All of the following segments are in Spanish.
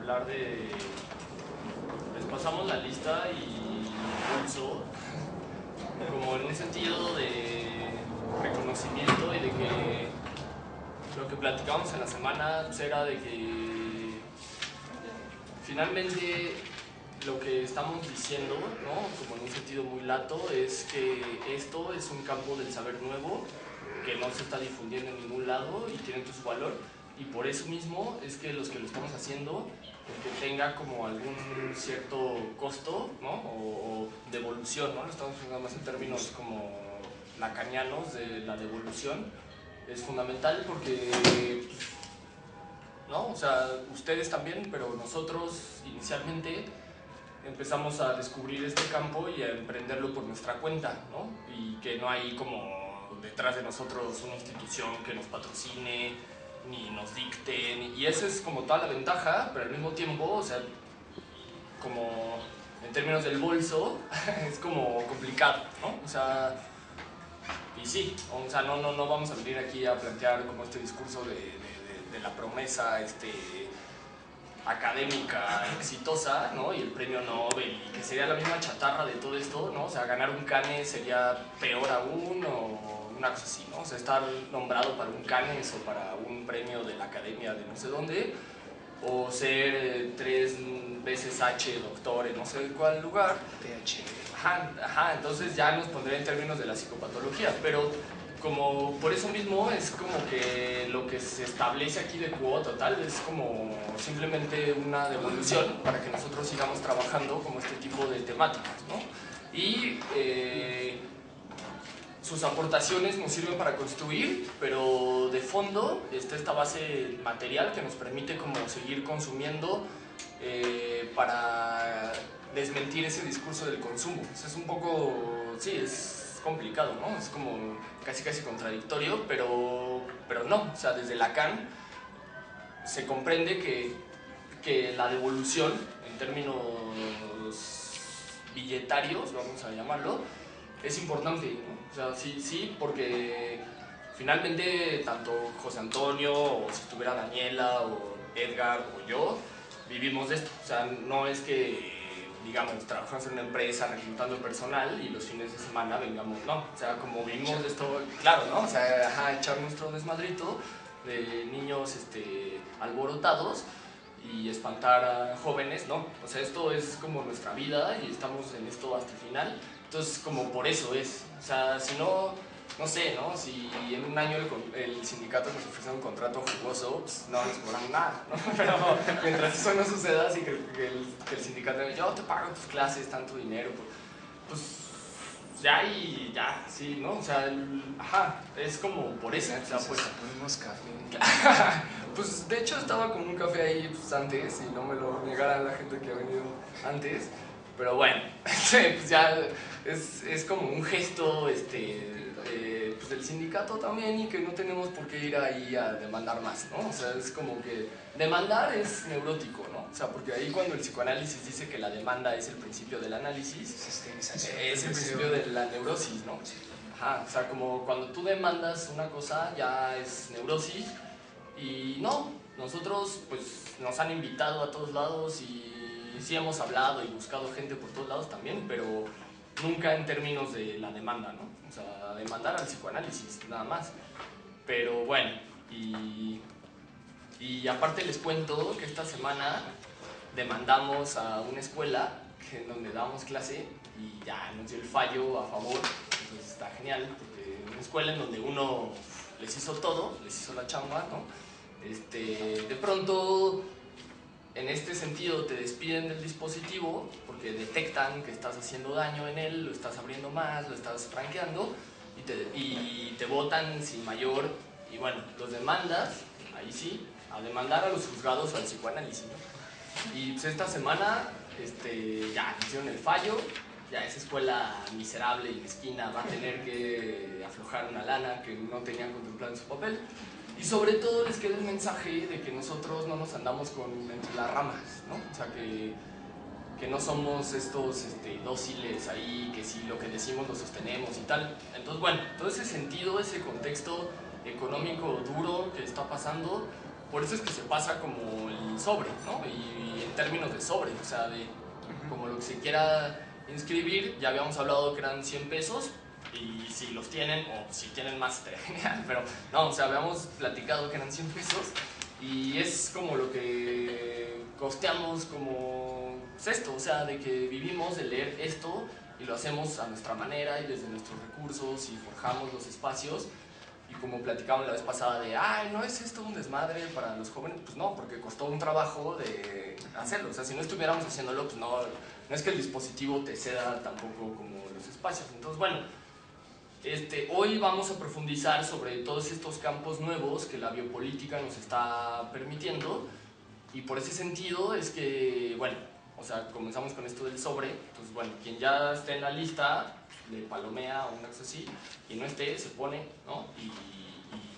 hablar de... Les pasamos la lista y pulso, como en un sentido de reconocimiento y de que lo que platicamos en la semana era de que finalmente lo que estamos diciendo, ¿no? Como en un sentido muy lato, es que esto es un campo del saber nuevo que no se está difundiendo en ningún lado y tiene su valor, y por eso mismo es que los que lo estamos haciendo, que tenga como algún cierto costo, ¿no? o devolución, ¿no? Lo estamos usando más en términos como lacanianos de la devolución, es fundamental porque, ¿no? O sea, ustedes también, pero nosotros inicialmente empezamos a descubrir este campo y a emprenderlo por nuestra cuenta, ¿no? Y que no hay como detrás de nosotros una institución que nos patrocine, ni nos dicte, y esa es como toda la ventaja, pero al mismo tiempo, o sea, como en términos del bolso, es como complicado, ¿no? O sea, y sí, o sea, no vamos a venir aquí a plantear como este discurso de la promesa, académica exitosa, ¿no? Y el premio Nobel, y que sería la misma chatarra de todo esto, ¿no? O sea, ganar un Cannes sería peor aún, o una cosa así, ¿no? O sea, estar nombrado para un Cannes o para un premio de la academia de no sé dónde, o ser 3 veces H doctor en no sé cuál lugar. PhD. Ajá, entonces ya nos pondría en términos de la psicopatología, pero como por eso mismo es como que lo que se establece aquí de cuota tal es como simplemente una devolución para que nosotros sigamos trabajando como este tipo de temáticas, ¿no? Y sus aportaciones nos sirven para construir, pero de fondo está esta base material que nos permite como seguir consumiendo para desmentir ese discurso del consumo. O sea, es un poco, sí, es complicado, ¿no? Es como casi contradictorio, pero no. O sea, desde Lacan se comprende que la devolución, en términos billetarios, vamos a llamarlo, es importante, ¿no? O sea, sí, porque finalmente tanto José Antonio, o si estuviera Daniela, o Edgar, o yo, vivimos de esto. O sea, no es que, digamos, trabajamos en una empresa reclutando personal y los fines de semana vengamos, no. O sea, como vivimos de esto, claro, ¿no? O sea, ajá, echar nuestro desmadrito de niños alborotados y espantar a jóvenes, ¿no? O sea, esto es como nuestra vida y estamos en esto hasta el final. Entonces, como por eso es. O sea, si no, no sé, ¿no? Si en un año el sindicato nos ofrece un contrato jugoso, pues no nos cobramos nada, ¿no? Pero mientras eso no suceda, así que el sindicato dice, yo te pago tus clases, tanto dinero, pues ya y ya, sí, ¿no? O sea, ajá, es como por eso. O sea, pues ponemos café. pues de hecho estaba con un café ahí pues, antes, y no me lo negara la gente que ha venido antes, pero bueno, pues ya es como un gesto pues del sindicato también, y que no tenemos por qué ir ahí a demandar más, ¿no? O sea, es como que demandar es neurótico, ¿no? O sea, porque ahí cuando el psicoanálisis dice que la demanda es el principio del análisis, es el principio de la neurosis, ¿no? Ajá, o sea, como cuando tú demandas una cosa ya es neurosis, y no, nosotros pues nos han invitado a todos lados y sí hemos hablado y buscado gente por todos lados también, pero nunca en términos de la demanda, ¿no? O sea, demandar al psicoanálisis, nada más. Pero bueno, y aparte les cuento que esta semana demandamos a una escuela en donde damos clase y ya nos dio el fallo a favor. Entonces está genial, porque es una escuela en donde uno les hizo todo, les hizo la chamba, ¿no? De pronto, en este sentido, te despiden del dispositivo porque detectan que estás haciendo daño en él, lo estás abriendo más, lo estás rankeando, y te botan sin mayor. Y bueno, los demandas, ahí sí, a demandar a los juzgados o al psicoanálisis, ¿no? Y pues esta semana ya hicieron el fallo. Ya esa escuela miserable y mezquina va a tener que aflojar una lana que no tenían contemplado en su papel. Y sobre todo les queda el mensaje de que nosotros no nos andamos entre las ramas, ¿no? O sea, que no somos estos dóciles ahí, que sí lo que decimos lo sostenemos y tal. Entonces, bueno, todo ese sentido, ese contexto económico duro que está pasando, por eso es que se pasa como el sobre, ¿no? Y en términos de sobre, o sea, de como lo que se quiera inscribir, ya habíamos hablado que eran 100 pesos, y si los tienen, o si tienen más, estaría genial, pero no, o sea, habíamos platicado que eran 100 pesos, y es como lo que costeamos como pues esto, o sea, de que vivimos de leer esto, y lo hacemos a nuestra manera, y desde nuestros recursos, y forjamos los espacios, y como platicábamos la vez pasada de, ay, ¿no es esto un desmadre para los jóvenes? Pues no, porque costó un trabajo de hacerlo, o sea, si no estuviéramos haciéndolo, pues no es que el dispositivo te ceda tampoco como los espacios. Entonces, bueno, hoy vamos a profundizar sobre todos estos campos nuevos que la biopolítica nos está permitiendo, y por ese sentido es que, bueno, o sea, comenzamos con esto del sobre. Entonces, bueno, quien ya esté en la lista le palomea o una cosa así, y no esté, se pone, ¿no? Y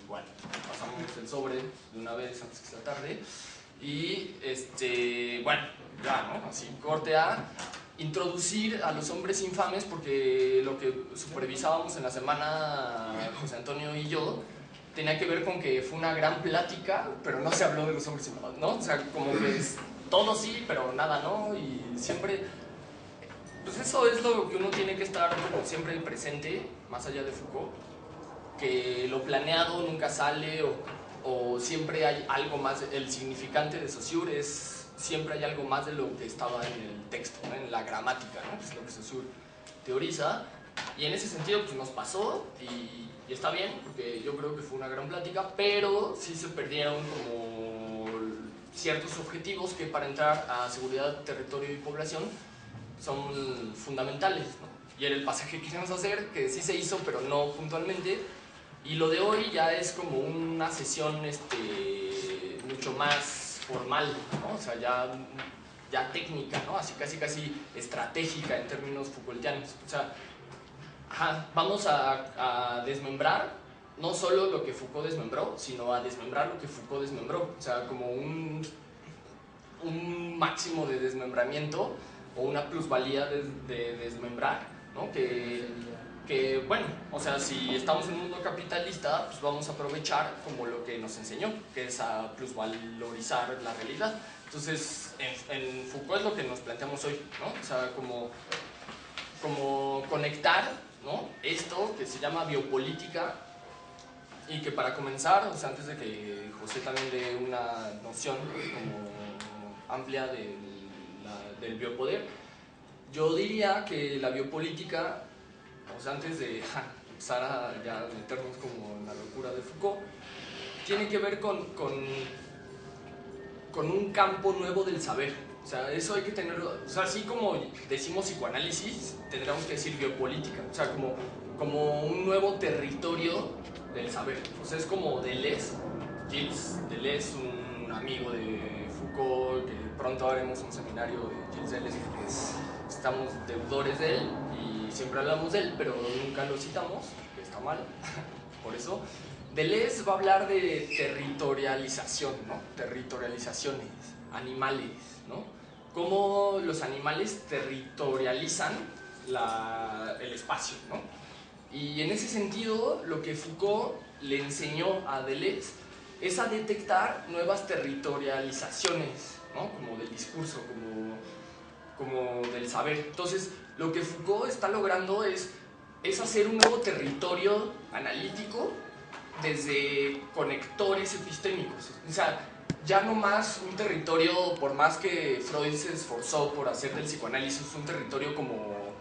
bueno, pasamos el sobre de una vez antes que sea tarde, y bueno, ya, ¿no? Así, corte a introducir a los hombres infames, porque lo que supervisábamos en la semana José Antonio y yo tenía que ver con que fue una gran plática, pero no se habló de los hombres infames, ¿no? O sea, como que todo sí, pero nada no, y siempre, pues eso es lo que uno tiene que estar como siempre presente, más allá de Foucault, que lo planeado nunca sale, o siempre hay algo más. El significante de Saussure es siempre hay algo más de lo que estaba en el texto, ¿no? En la gramática, ¿no? Que es lo que Saussure teoriza, y en ese sentido pues nos pasó, y está bien, porque yo creo que fue una gran plática, pero sí se perdieron como ciertos objetivos que para entrar a seguridad, territorio y población son fundamentales, ¿no? Y era el pasaje que queríamos hacer, que sí se hizo, pero no puntualmente. Y lo de hoy ya es como una sesión mucho más formal, ¿no? O sea, ya técnica, ¿no? Así casi estratégica en términos Foucaultianos. O sea, vamos a desmembrar no solo lo que Foucault desmembró, sino a desmembrar lo que Foucault desmembró. O sea, como un máximo de desmembramiento, o una plusvalía de desmembrar, ¿no? Que, bueno, o sea, si estamos en un mundo capitalista, pues vamos a aprovechar como lo que nos enseñó, que es a plusvalorizar la realidad. Entonces, en Foucault es lo que nos planteamos hoy, ¿no? O sea, como conectar, ¿no? Esto que se llama biopolítica, y que para comenzar, o sea, antes de que José también dé una noción como amplia del biopoder, yo diría que la biopolítica, o sea, antes de empezar a ya meternos como en la locura de Foucault, tiene que ver con un campo nuevo del saber. O sea, eso hay que tenerlo. O sea, así como decimos psicoanálisis, tendríamos que decir biopolítica. O sea, como un nuevo territorio del saber. O sea, es como Deleuze. Gilles Deleuze, un amigo de Foucault, que pronto haremos un seminario de Gilles Deleuze, porque estamos deudores de él y siempre hablamos de él, pero nunca lo citamos, que está mal, por eso. Deleuze va a hablar de territorialización, ¿no? Territorializaciones, animales, ¿no? Cómo los animales territorializan el espacio, ¿no? Y en ese sentido, lo que Foucault le enseñó a Deleuze es a detectar nuevas territorializaciones, ¿no? Como del discurso, como del saber. Entonces, lo que Foucault está logrando es hacer un nuevo territorio analítico desde conectores epistémicos. O sea, ya no más un territorio, por más que Freud se esforzó por hacer del psicoanálisis un territorio como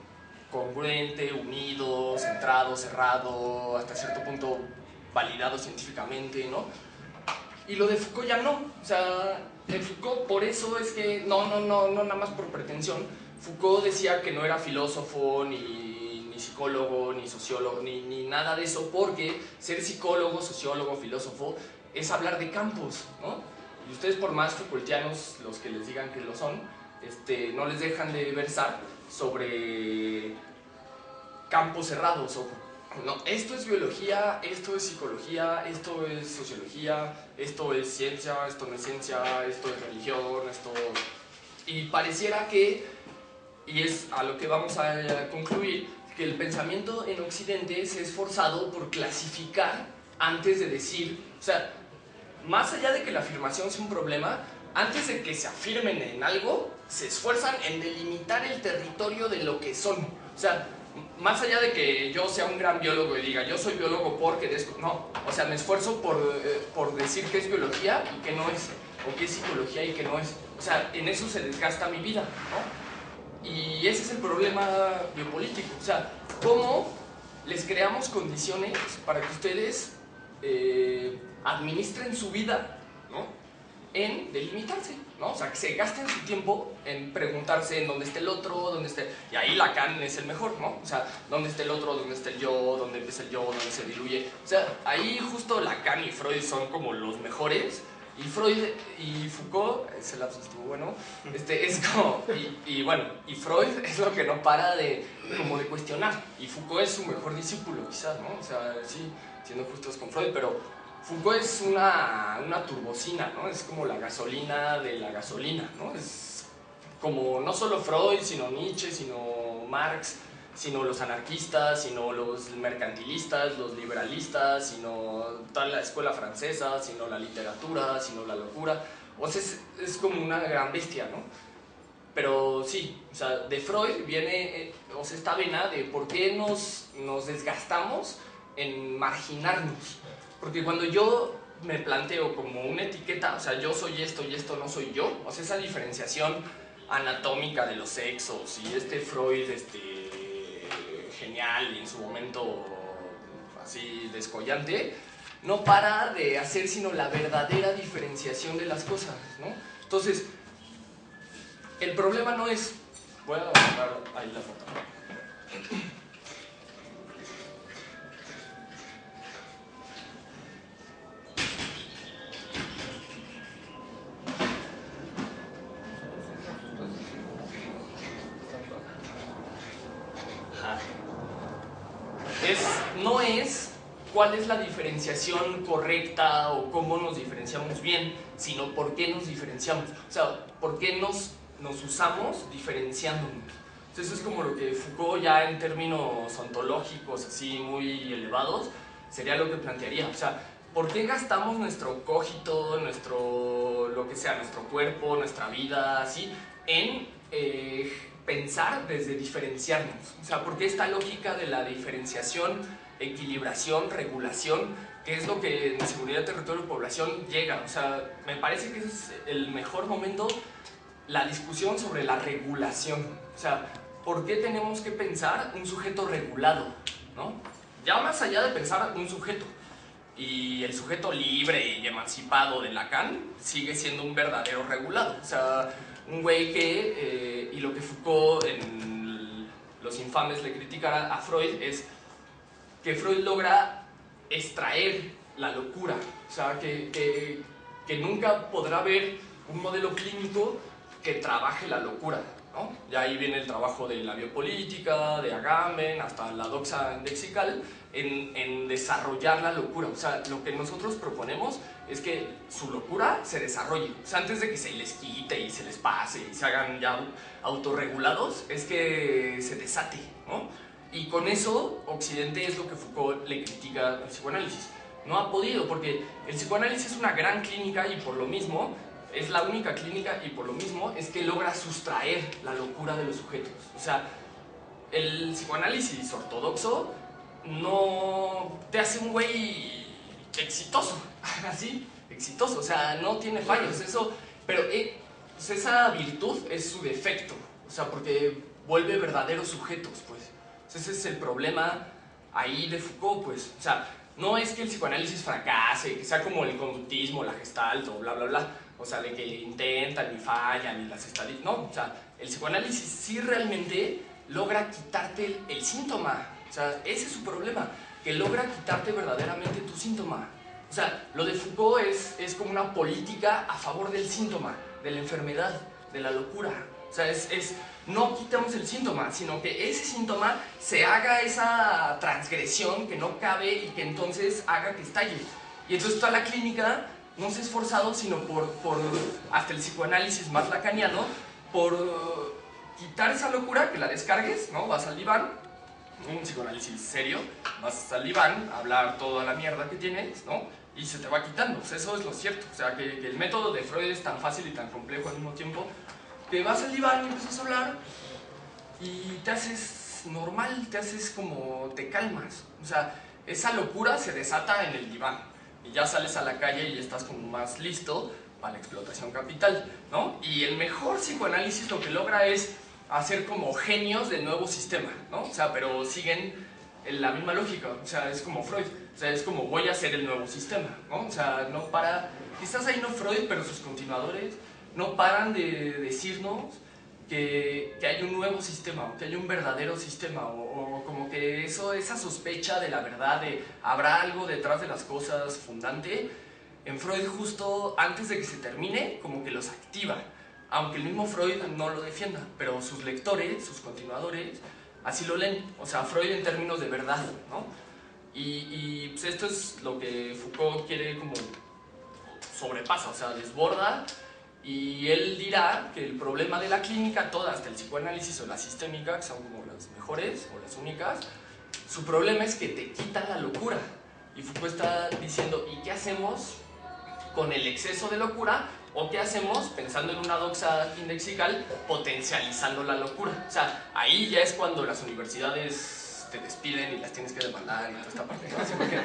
congruente, unido, centrado, cerrado, hasta cierto punto validado científicamente, ¿no? Y lo de Foucault ya no. O sea, de Foucault, por eso es que, no nada más por pretensión, Foucault decía que no era filósofo, ni psicólogo, ni sociólogo, ni nada de eso, porque ser psicólogo, sociólogo, filósofo es hablar de campos, ¿no? Y ustedes, por más Foucaultianos, los que les digan que lo son, no les dejan de versar sobre campos cerrados, no, esto es biología, esto es psicología, esto es sociología, esto es ciencia, esto no es ciencia, esto es religión, esto... Y pareciera que, y es a lo que vamos a concluir, que el pensamiento en Occidente se ha esforzado por clasificar antes de decir, o sea, más allá de que la afirmación sea un problema, antes de que se afirmen en algo, se esfuerzan en delimitar el territorio de lo que son. O sea, más allá de que yo sea un gran biólogo y diga, yo soy biólogo porque... No, o sea, me esfuerzo por decir qué es biología y qué no es, o qué es psicología y qué no es. O sea, en eso se desgasta mi vida, ¿no? Y ese es el problema biopolítico. O sea, ¿cómo les creamos condiciones para que ustedes administren su vida, ¿no?, en delimitarse, ¿no? O sea, que se gasten su tiempo en preguntarse en dónde está el otro, dónde está... Y ahí Lacan es el mejor, ¿no? O sea, dónde está el otro, dónde está el yo, dónde empieza el yo, dónde se diluye. O sea, ahí justo Lacan y Freud son como los mejores. Y Freud y Foucault, ese lapso estuvo bueno, es como... Y bueno, y Freud es lo que no para de cuestionar. Y Foucault es su mejor discípulo, quizás, ¿no? O sea, sí, siendo justos con Freud, pero... Foucault es una turbocina, ¿no? Es como la gasolina de la gasolina, ¿no? Es como no solo Freud, sino Nietzsche, sino Marx, sino los anarquistas, sino los mercantilistas, los liberalistas, sino toda la escuela francesa, sino la literatura, sino la locura. O sea, es como una gran bestia, ¿no? Pero sí, o sea, de Freud viene, o sea, esta vena de por qué nos desgastamos en marginarnos. Porque cuando yo me planteo como una etiqueta, o sea, yo soy esto y esto no soy yo, o sea, esa diferenciación anatómica de los sexos y Freud, genial y en su momento así descollante, no para de hacer sino la verdadera diferenciación de las cosas, ¿no? Entonces, el problema no es... Voy a agarrar ahí la foto. No es cuál es la diferenciación correcta o cómo nos diferenciamos bien, sino por qué nos diferenciamos. O sea, por qué nos usamos diferenciándonos. Entonces eso es como lo que Foucault, ya en términos ontológicos así muy elevados, sería lo que plantearía. O sea, ¿por qué gastamos nuestro cogito, lo que sea, nuestro cuerpo, nuestra vida, así, en pensar desde diferenciarnos? O sea, ¿por qué esta lógica de la diferenciación, equilibración, regulación, que es lo que en seguridad, territorio y población llega? O sea, me parece que es el mejor momento la discusión sobre la regulación. O sea, ¿por qué tenemos que pensar un sujeto regulado, ¿no? Ya más allá de pensar un sujeto, y el sujeto libre y emancipado de Lacan sigue siendo un verdadero regulado. O sea, un güey que, y lo que Foucault en Los Infames le criticara a Freud es que Freud logra extraer la locura. O sea, que nunca podrá haber un modelo clínico que trabaje la locura, ¿no? Ya ahí viene el trabajo de la biopolítica, de Agamben, hasta la doxa lexical, en desarrollar la locura. O sea, lo que nosotros proponemos es que su locura se desarrolle. O sea, antes de que se les quite y se les pase y se hagan ya autorregulados, es que se desate, ¿no? Y con eso, Occidente, es lo que Foucault le critica al psicoanálisis. No ha podido, porque el psicoanálisis es una gran clínica y por lo mismo es la única clínica, y por lo mismo es que logra sustraer la locura de los sujetos. O sea, el psicoanálisis ortodoxo no te hace un güey exitoso, así, exitoso, o sea, no tiene fallos, eso, pero pues esa virtud es su defecto, o sea, porque vuelve verdaderos sujetos, pues. Ese es el problema ahí de Foucault, pues. O sea, no es que el psicoanálisis fracase, que sea como el conductismo, la gestalt o bla, bla, bla. O sea, de que intentan y fallan y las estadísticas. No, o sea, el psicoanálisis sí realmente logra quitarte el síntoma. O sea, ese es su problema, que logra quitarte verdaderamente tu síntoma. O sea, lo de Foucault es como una política a favor del síntoma, de la enfermedad, de la locura. O sea, no quitamos el síntoma, sino que ese síntoma se haga esa transgresión que no cabe y que entonces haga que estalle. Y entonces toda la clínica no se ha esforzado, sino por hasta el psicoanálisis más lacaniano, por quitar esa locura, que la descargues, ¿no? Vas al diván, un psicoanálisis serio, vas al diván a hablar toda la mierda que tienes, ¿no? y se te va quitando. O sea, eso es lo cierto. O sea, que el método de Freud es tan fácil y tan complejo al mismo tiempo, que vas al diván y empiezas a hablar y te haces normal, te haces como, te calmas. O sea, esa locura se desata en el diván y ya sales a la calle y estás como más listo para la explotación capital, ¿no? Y el mejor psicoanálisis lo que logra es hacer como genios del nuevo sistema, ¿no? O sea, pero siguen la misma lógica. O sea, es como Freud. O sea, es como voy a hacer el nuevo sistema, ¿no? O sea, no para, quizás ahí no Freud, pero sus continuadores no paran de decirnos que hay un nuevo sistema, o que hay un verdadero sistema, o como que esa sospecha de la verdad, de habrá algo detrás de las cosas fundante, en Freud justo antes de que se termine, como que los activa, aunque el mismo Freud no lo defienda, pero sus lectores, sus continuadores, así lo leen. O sea, Freud en términos de verdad, ¿no? Y pues esto es lo que Foucault quiere como sobrepasa, o sea, desborda, y él dirá que el problema de la clínica, toda, hasta el psicoanálisis o la sistémica, que son como las mejores o las únicas, su problema es que te quitan la locura. Y Foucault está diciendo, ¿y qué hacemos con el exceso de locura? ¿O qué hacemos, pensando en una doxa indexical, potencializando la locura? O sea, ahí ya es cuando las universidades te despiden y las tienes que demandar y toda esta parte, ¿no? Así porque,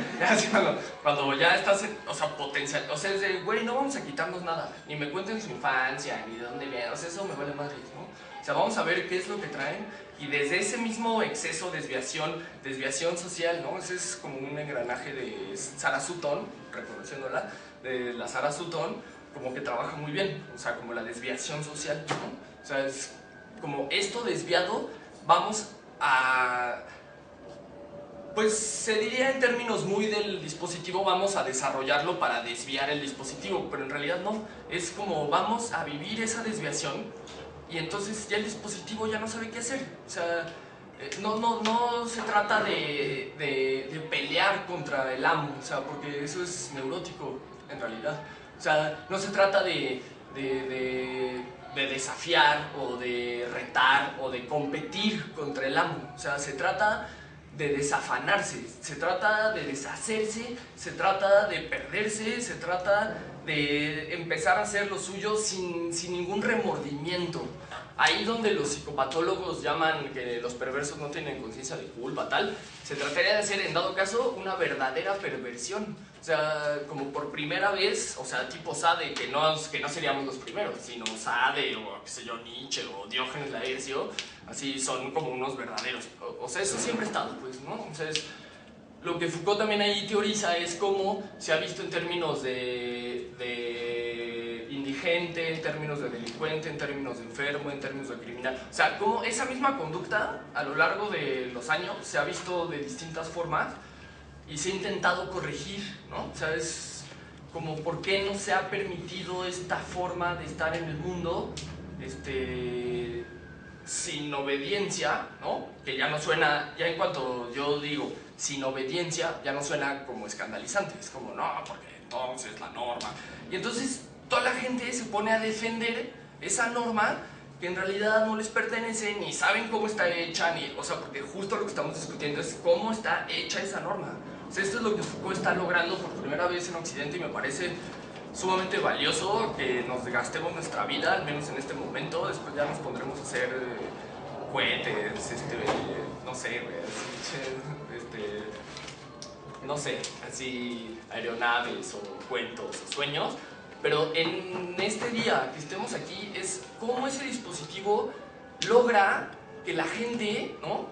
cuando ya estás, o sea, potencial, o sea, es de, güey, no vamos a quitarnos nada, ni me cuenten su infancia, ni de dónde vienen, o sea, eso me vale madre, ¿no? O sea, vamos a ver qué es lo que traen, y desde ese mismo exceso, desviación social, ¿no? Ese es como un engranaje de Sarah Sutton, reconociéndola, de la Sarah Sutton, como que trabaja muy bien, o sea, como la desviación social, ¿no? O sea, es como esto desviado, vamos a... Pues se diría en términos muy del dispositivo, vamos a desarrollarlo para desviar el dispositivo, pero en realidad no, es como vamos a vivir esa desviación y entonces ya el dispositivo ya no sabe qué hacer. O sea, no se trata de pelear contra el amo, o sea, porque eso es neurótico en realidad. O sea, no se trata de desafiar o de retar o de competir contra el amo, o sea, se trata de desafanarse, se trata de deshacerse, se trata de perderse, se trata de empezar a hacer lo suyo sin ningún remordimiento. Ahí donde los psicopatólogos llaman que los perversos no tienen conciencia de culpa, tal, se trataría de hacer, en dado caso, una verdadera perversión. O sea, como por primera vez, o sea, tipo Sade, que no seríamos los primeros, sino Sade o, qué sé yo, Nietzsche o Diógenes Laercio, así son como unos verdaderos. O sea, eso siempre ha estado, pues, ¿no? Entonces, lo que Foucault también ahí teoriza es cómo se ha visto en términos de indigente, en términos de delincuente, en términos de enfermo, en términos de criminal. O sea, cómo esa misma conducta a lo largo de los años se ha visto de distintas formas y se ha intentado corregir, ¿no? O sea, es como por qué no se ha permitido esta forma de estar en el mundo sin obediencia, ¿no? Que ya no suena, ya en cuanto yo digo sin obediencia, ya no suena como escandalizante, es como, no, porque entonces la norma. Y entonces toda la gente se pone a defender esa norma que en realidad no les pertenece, ni saben cómo está hecha, ni, o sea, porque justo lo que estamos discutiendo es cómo está hecha esa norma. O sea, esto es lo que Foucault está logrando por primera vez en Occidente y me parece sumamente valioso que nos gastemos nuestra vida, al menos en este momento. Después ya nos pondremos a hacer cohetes, no sé, no sé, así aeronaves o cuentos o sueños. Pero en este día que estemos aquí es cómo ese dispositivo logra que la gente, ¿no?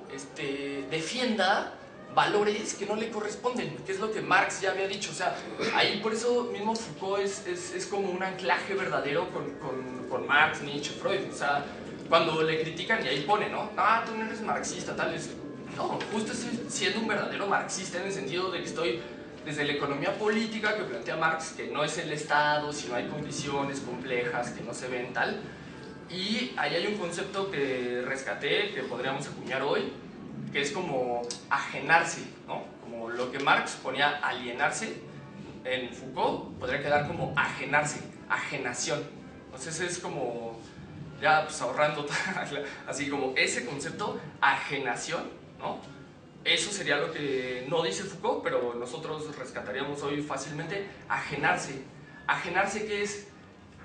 Defienda valores que no le corresponden, que es lo que Marx ya había dicho. O sea, ahí por eso mismo Foucault es como un anclaje verdadero con Marx, Nietzsche, Freud. O sea, cuando le critican y ahí pone, ¿no? Ah, tú no eres marxista, tal vez. No, justo estoy siendo un verdadero marxista en el sentido de que estoy desde la economía política que plantea Marx, que no es el Estado, sino hay condiciones complejas que no se ven tal. Y ahí hay un concepto que rescaté, que podríamos acuñar hoy, que es como ajenarse, ¿no? Como lo que Marx ponía alienarse, en Foucault podría quedar como ajenarse, ajenación. Entonces es como, ya pues ahorrando, así como ese concepto, ajenación, ¿no? eso sería lo que no dice Foucault, pero nosotros rescataríamos hoy fácilmente: ajenarse. Ajenarse, que es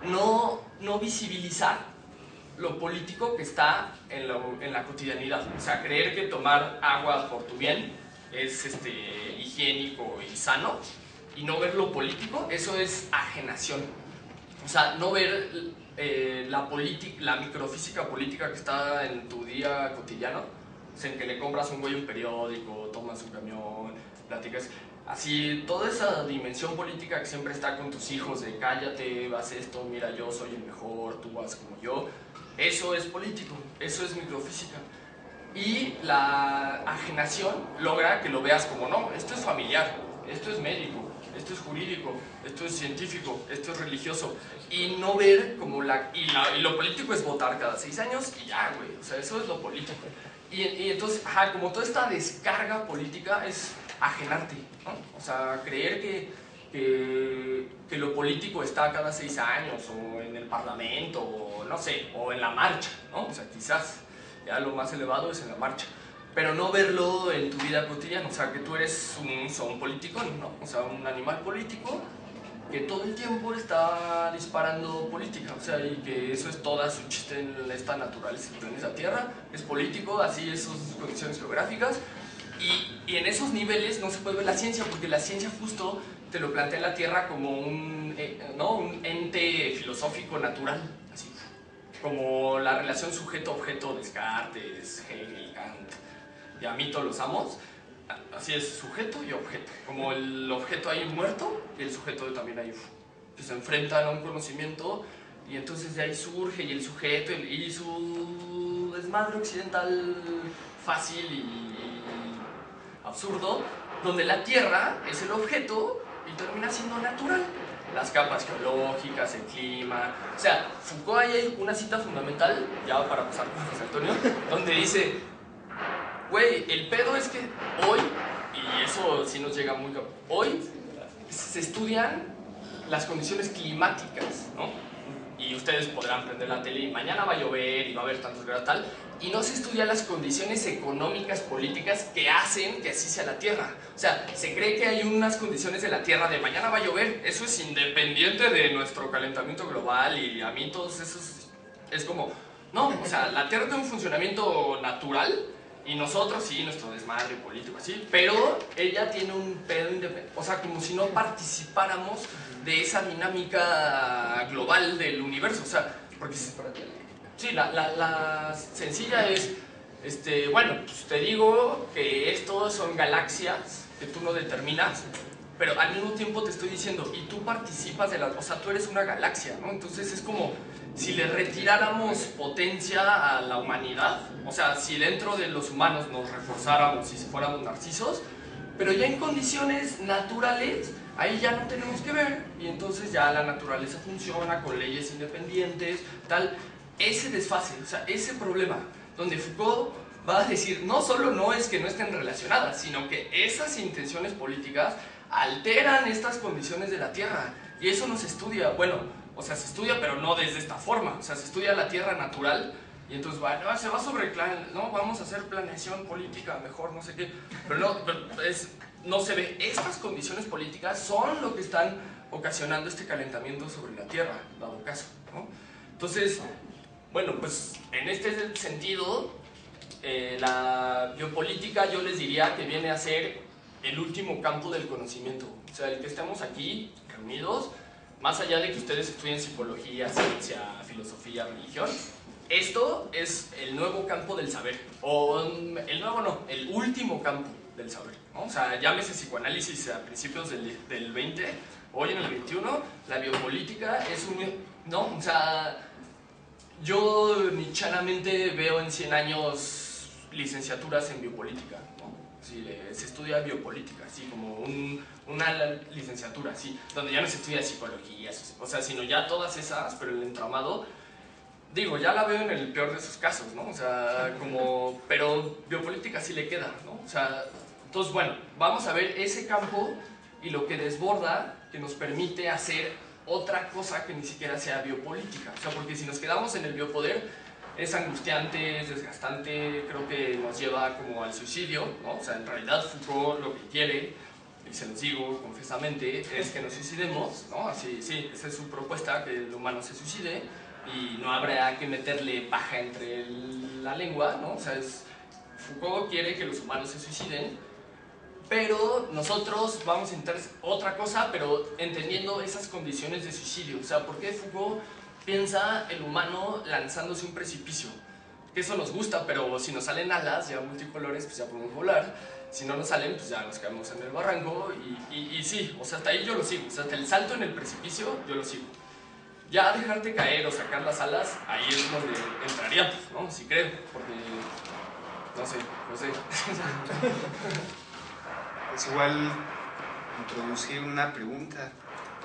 no visibilizar lo político que está en la cotidianidad. O sea, creer que tomar agua por tu bien es higiénico y sano, y no ver lo político, eso es ajenación. O sea, no ver la microfísica política que está en tu día cotidiano, o sea, en que le compras un güey un periódico, tomas un camión, platicas. Así, toda esa dimensión política que siempre está con tus hijos, de cállate, haz esto, mira, yo soy el mejor, tú haz como yo, eso es político, eso es microfísica. Y la ajenación logra que lo veas como: no, esto es familiar, esto es médico, esto es jurídico, esto es científico, esto es religioso. Y no ver como y lo político es votar cada 6 años y ya, güey, o sea, eso es lo político. Y entonces, como toda esta descarga política es ajenarte, ¿no? O sea, creer que lo político está cada 6 años, o en el parlamento, o no sé, o en la marcha, ¿no? O sea, quizás ya lo más elevado es en la marcha, pero no verlo en tu vida cotidiana. O sea, que tú eres un político, ¿no? O sea, un animal político que todo el tiempo está disparando política, o sea, y que eso es toda su chiste en esta naturaleza, en esa tierra, es político, así es sus condiciones geográficas, y en esos niveles no se puede ver la ciencia, porque la ciencia justo te lo plantea la Tierra como un ente filosófico natural, así, como la relación sujeto-objeto, Descartes, Hegel, Kant, y a mí todos los amos. Así es, sujeto y objeto. Como el objeto ahí muerto y el sujeto también ahí, que se enfrentan a un conocimiento, y entonces de ahí surge, y el sujeto y su desmadre occidental fácil y absurdo, donde la Tierra es el objeto y termina siendo natural. Las capas geológicas, el clima. O sea, Foucault, ahí hay una cita fundamental, ya para pasar con José Antonio, donde dice: güey, el pedo es que hoy, y eso sí nos llega muy cabrón, hoy se estudian las condiciones climáticas, ¿no? Y ustedes podrán prender la tele y mañana va a llover y va a haber tantos grados tal, y no se estudian las condiciones económicas, políticas que hacen que así sea la Tierra. O sea, se cree que hay unas condiciones de la Tierra de mañana va a llover, eso es independiente de nuestro calentamiento global, y a mí todos esos es como, no, o sea, la Tierra tiene un funcionamiento natural, y nosotros sí, nuestro desmadre político así, pero ella tiene un pedo independiente, o sea, como si no participáramos de esa dinámica global del universo. O sea, porque sí, la sencilla es, bueno, pues te digo que estos son galaxias que tú no determinas, pero al mismo tiempo te estoy diciendo, y tú participas de la, o sea, tú eres una galaxia, ¿no? Entonces es como si le retiráramos potencia a la humanidad, o sea, si dentro de los humanos nos reforzáramos y si fuéramos narcisos, pero ya en condiciones naturales, ahí ya no tenemos que ver, y entonces ya la naturaleza funciona con leyes independientes, tal. Ese desfase, o sea, ese problema, donde Foucault va a decir, no solo no es que no estén relacionadas, sino que esas intenciones políticas alteran estas condiciones de la Tierra, y eso no se estudia. Bueno, o sea, se estudia, pero no desde esta forma. O sea, se estudia la Tierra natural, y entonces, bueno, se va sobre, no, vamos a hacer planeación política mejor, no sé qué, pero no se ve. Estas condiciones políticas son lo que están ocasionando este calentamiento sobre la Tierra, dado caso, ¿no? Entonces, bueno, pues en este sentido, la biopolítica yo les diría que viene a ser el último campo del conocimiento. O sea, el que estemos aquí reunidos, más allá de que ustedes estudien psicología, ciencia, filosofía, religión, esto es el nuevo campo del saber. O el nuevo no, el último campo del saber, ¿no? O sea, llámese psicoanálisis a principios del 20, hoy en el 21, la biopolítica es no, o sea, yo nichanamente veo en 100 años licenciaturas en biopolítica, ¿no? Sí, se estudia biopolítica, así como una licenciatura, así, donde ya no se estudia psicología, o sea, sino ya todas esas, pero el entramado, digo, ya la veo en el peor de sus casos, ¿no? O sea, como, pero biopolítica sí le queda, ¿no? O sea, entonces, bueno, vamos a ver ese campo y lo que desborda, que nos permite hacer otra cosa que ni siquiera sea biopolítica. O sea, porque si nos quedamos en el biopoder, es angustiante, es desgastante, creo que nos lleva como al suicidio, ¿no? O sea, en realidad Foucault lo que quiere, y se los digo confesamente, es que nos suicidemos, ¿no? Así, sí, esa es su propuesta, que el humano se suicide, y no habrá que meterle paja entre la lengua, ¿no? O sea, Foucault quiere que los humanos se suiciden, pero nosotros vamos a intentar otra cosa, pero entendiendo esas condiciones de suicidio. O sea, ¿por qué Foucault piensa el humano lanzándose un precipicio? Que eso nos gusta, pero si nos salen alas ya multicolores, pues ya podemos volar. Si no nos salen, pues ya nos quedamos en el barranco. Y sí, o sea, hasta ahí yo lo sigo. O sea, hasta el salto en el precipicio, yo lo sigo. Ya dejarte caer o sacar las alas, ahí es donde entraríamos, ¿no? Sí creo, porque... no sé. Es igual introducir una pregunta.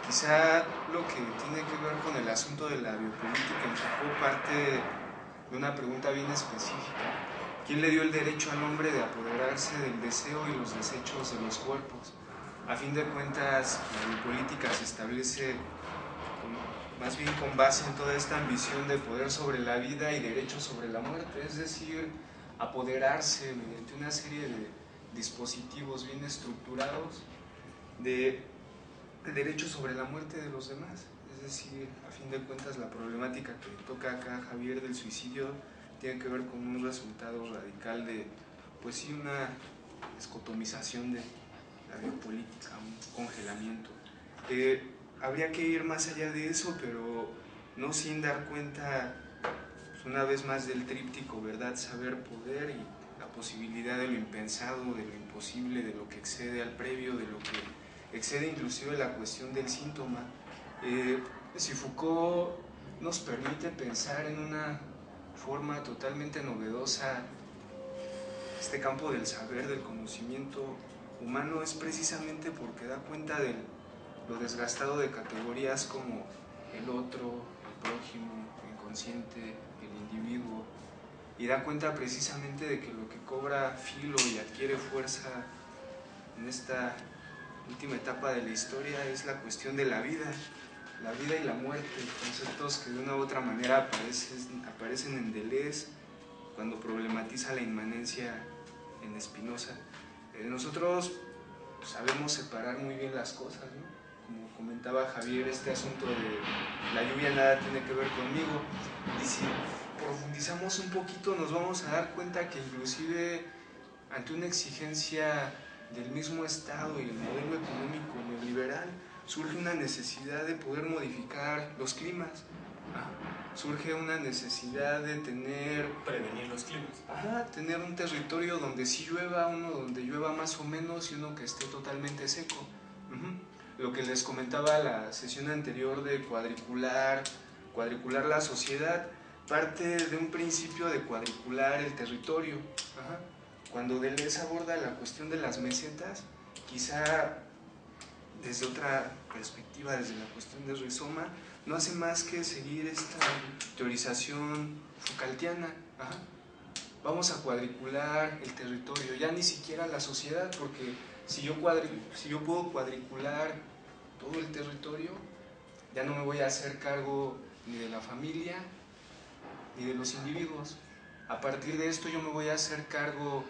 Quizá lo que tiene que ver con el asunto de la biopolítica en Foucault parte de una pregunta bien específica. ¿Quién le dio el derecho al hombre de apoderarse del deseo y los desechos de los cuerpos? A fin de cuentas, la biopolítica se establece más bien con base en toda esta ambición de poder sobre la vida y derecho sobre la muerte, es decir, apoderarse mediante una serie de dispositivos bien estructurados de derecho sobre la muerte de los demás. Es decir, a fin de cuentas, la problemática que toca acá Javier del suicidio tiene que ver con un resultado radical de, pues sí, una escotomización de la biopolítica, un congelamiento. Habría que ir más allá de eso, pero no sin dar cuenta, pues una vez más, del tríptico verdad, saber, poder, y la posibilidad de lo impensado, de lo imposible, de lo que excede al previo, de lo que excede inclusive la cuestión del síntoma. Si Foucault nos permite pensar en una forma totalmente novedosa este campo del saber, del conocimiento humano, es precisamente porque da cuenta de lo desgastado de categorías como el otro, el prójimo, el inconsciente, el individuo, y da cuenta precisamente de que lo que cobra filo y adquiere fuerza en esta última etapa de la historia es la cuestión de la vida y la muerte, conceptos que de una u otra manera aparecen en Deleuze cuando problematiza la inmanencia en Spinoza. Nosotros sabemos separar muy bien las cosas, ¿no? Como comentaba Javier, este asunto de la lluvia nada tiene que ver conmigo, y si profundizamos un poquito nos vamos a dar cuenta que inclusive ante una exigencia del mismo Estado y el modelo económico neoliberal surge una necesidad de poder modificar los climas. Surge una necesidad de prevenir los climas. Tener un territorio donde sí llueva, uno donde llueva más o menos y uno que esté totalmente seco. Lo que les comentaba la sesión anterior de cuadricular la sociedad, parte de un principio de cuadricular el territorio. Cuando Deleuze aborda la cuestión de las mesetas, quizá desde otra perspectiva, desde la cuestión del rizoma, no hace más que seguir esta teorización Foucaultiana. Vamos a cuadricular el territorio, ya ni siquiera la sociedad, porque si yo puedo cuadricular todo el territorio, ya no me voy a hacer cargo ni de la familia ni de los individuos. A partir de esto yo me voy a hacer cargo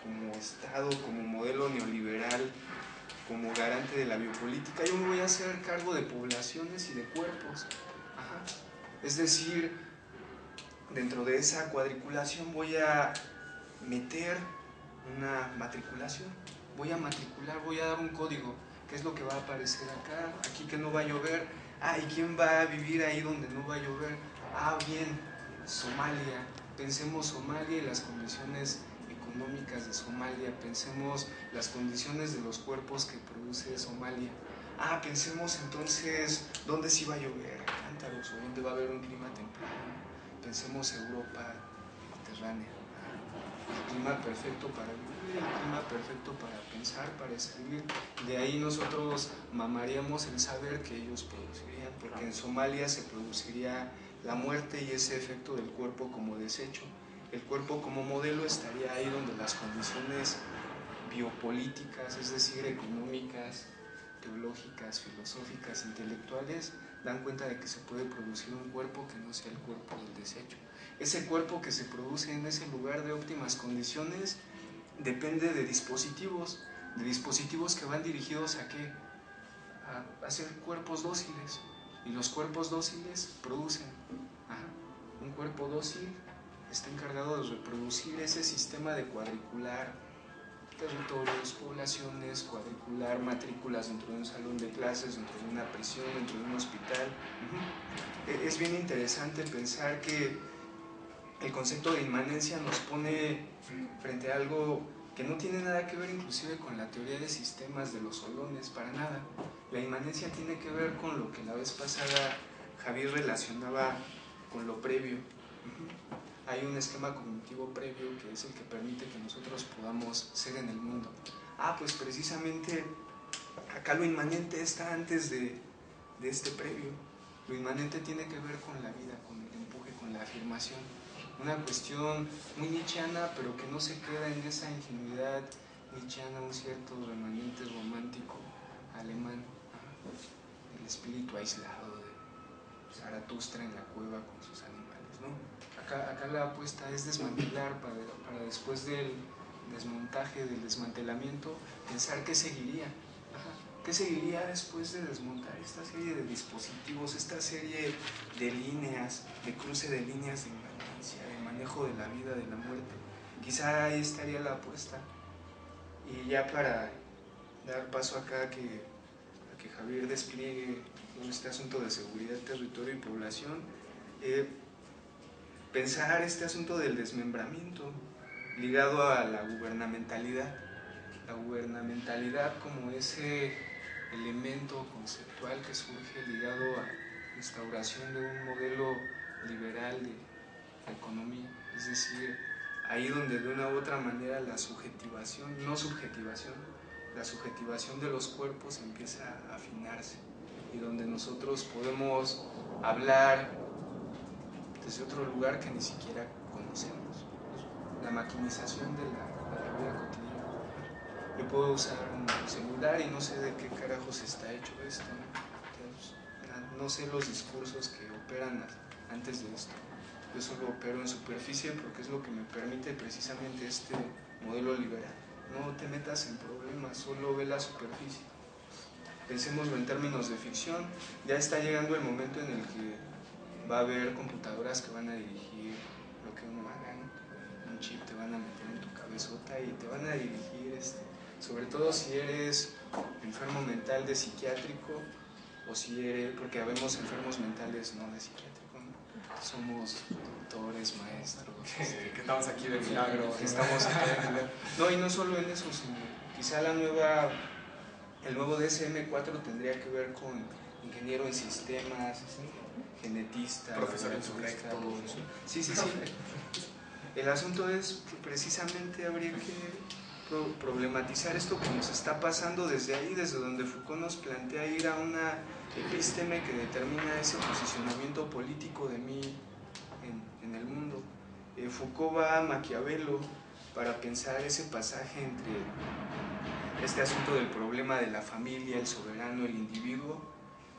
como Estado, como modelo neoliberal, como garante de la biopolítica, yo me voy a hacer cargo de poblaciones y de cuerpos. Es decir, dentro de esa cuadriculación voy a meter una matriculación, voy a matricular, voy a dar un código. ¿Qué es lo que va a aparecer acá? Aquí que no va a llover. ¿Y quién va a vivir ahí donde no va a llover? Bien, Somalia. Pensemos Somalia y las condiciones económicas de Somalia. Pensemos las condiciones de los cuerpos que produce Somalia. Pensemos entonces dónde sí va a llover, cántaros, o dónde va a haber un clima templado. Pensemos Europa mediterránea. El clima perfecto para vivir, el clima perfecto para pensar, para escribir. De ahí nosotros mamaríamos el saber que ellos producirían, porque en Somalia se produciría la muerte y ese efecto del cuerpo como desecho. El cuerpo como modelo estaría ahí donde las condiciones biopolíticas, es decir, económicas, teológicas, filosóficas, intelectuales, dan cuenta de que se puede producir un cuerpo que no sea el cuerpo del desecho. Ese cuerpo que se produce en ese lugar de óptimas condiciones depende de dispositivos que van dirigidos ¿a qué? A hacer cuerpos dóciles. Y los cuerpos dóciles producen. Un cuerpo dócil está encargado de reproducir ese sistema de cuadricular territorios, poblaciones, cuadricular matrículas dentro de un salón de clases, dentro de una prisión, dentro de un hospital. Es bien interesante pensar que el concepto de inmanencia nos pone frente a algo que no tiene nada que ver inclusive con la teoría de sistemas de los solones, para nada. La inmanencia tiene que ver con lo que la vez pasada Javier relacionaba con lo previo. Hay un esquema cognitivo previo que es el que permite que nosotros podamos ser en el mundo. Pues precisamente acá lo inmanente está antes de este previo. Lo inmanente tiene que ver con la vida, con el empuje, con la afirmación. Una cuestión muy nietzscheana, pero que no se queda en esa ingenuidad nietzscheana, un cierto remanente romántico alemán, el espíritu aislado de Zaratustra en la cueva con sus animales, ¿no? Acá la apuesta es desmantelar para después del desmontaje, del desmantelamiento, pensar qué seguiría. ¿Qué seguiría después de desmontar esta serie de dispositivos, esta serie de líneas, de cruce de líneas de inmanencia, de manejo de la vida, de la muerte? Quizá ahí estaría la apuesta. Y ya para dar paso acá a que Javier despliegue todo este asunto de seguridad, territorio y población, pensar este asunto del desmembramiento ligado a la gubernamentalidad como ese elemento conceptual que surge ligado a la instauración de un modelo liberal de economía, es decir, ahí donde de una u otra manera la subjetivación, la subjetivación de los cuerpos empieza a afinarse y donde nosotros podemos hablar desde otro lugar que ni siquiera conocemos, la maquinización de la vida cotidiana. Yo puedo usar un celular y no sé de qué carajos está hecho esto, no sé los discursos que operan antes de esto. Yo solo opero en superficie porque es lo que me permite precisamente este modelo liberal. No te metas en problemas, solo ve la superficie. Pensémoslo en términos de ficción. Ya está llegando el momento en el que va a haber computadoras que van a dirigir lo que uno haga, ¿no? Un chip te van a meter en tu cabezota y te van a dirigir, sobre todo si eres enfermo mental de psiquiátrico o si eres, porque habemos enfermos mentales no de psiquiátrico, ¿no? Somos doctores, maestros, que estamos aquí de milagro, que estamos aquí de milagro. No, y no solo en eso, sino quizá el nuevo DSM-4 tendría que ver con ingeniero en sistemas, genetista, profesor insurrecto. Sí. El asunto es que precisamente habría que problematizar esto que nos está pasando desde ahí, desde donde Foucault nos plantea ir a una epísteme que determina ese posicionamiento político de mí en el mundo. Foucault va a Maquiavelo para pensar ese pasaje entre este asunto del problema de la familia, el soberano, el individuo,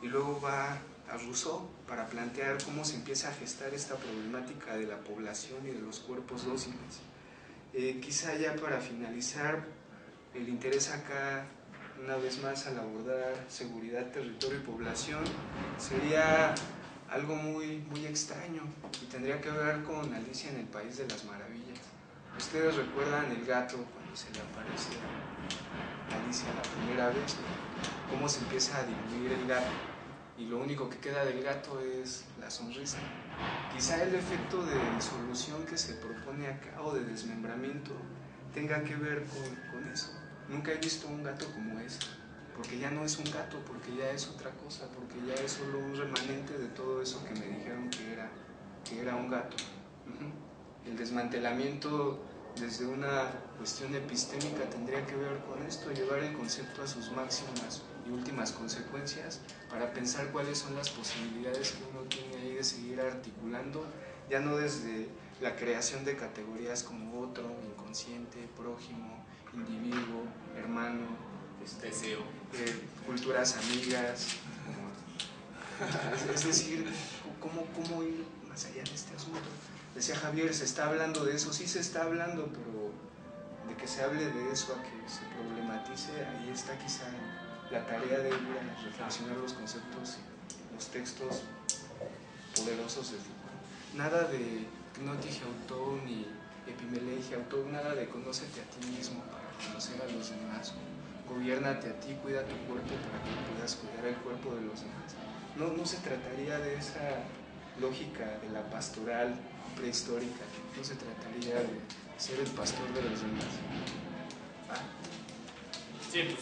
y luego va a Rousseau para plantear cómo se empieza a gestar esta problemática de la población y de los cuerpos dóciles. Quizá ya para finalizar, el interés acá, una vez más, al abordar seguridad, territorio y población, sería algo muy extraño y tendría que ver con Alicia en el País de las Maravillas. ¿Ustedes recuerdan el gato cuando se le aparece a Alicia la primera vez? Cómo se empieza a diluir el gato y lo único que queda del gato es la sonrisa. Quizá el efecto de disolución que se propone acá o de desmembramiento tenga que ver con eso. Nunca he visto un gato como este, porque ya no es un gato, porque ya es otra cosa, porque ya es solo un remanente de todo eso que me dijeron que era un gato. El desmantelamiento desde una cuestión epistémica tendría que ver con esto, llevar el concepto a sus máximas y últimas consecuencias para pensar cuáles son las posibilidades que uno tiene ahí de seguir articulando, ya no desde la creación de categorías como otro, inconsciente, prójimo, individuo, hermano, deseo, culturas amigas, Es decir, ¿cómo ir más allá de este asunto? Decía Javier, ¿se está hablando de eso? Sí se está hablando, pero de que se hable de eso a que se problematice, ahí está quizá la tarea de ir a reflexionar los conceptos y los textos poderosos de Foucault. Nada de gnótica autor ni epimelegia autor, nada de conócete a ti mismo para conocer a los demás, gobiérnate a ti, cuida tu cuerpo para que puedas cuidar el cuerpo de los demás. No se trataría de esa lógica de la pastoral prehistórica, no se trataría de ser el pastor de los demás. Sí, pues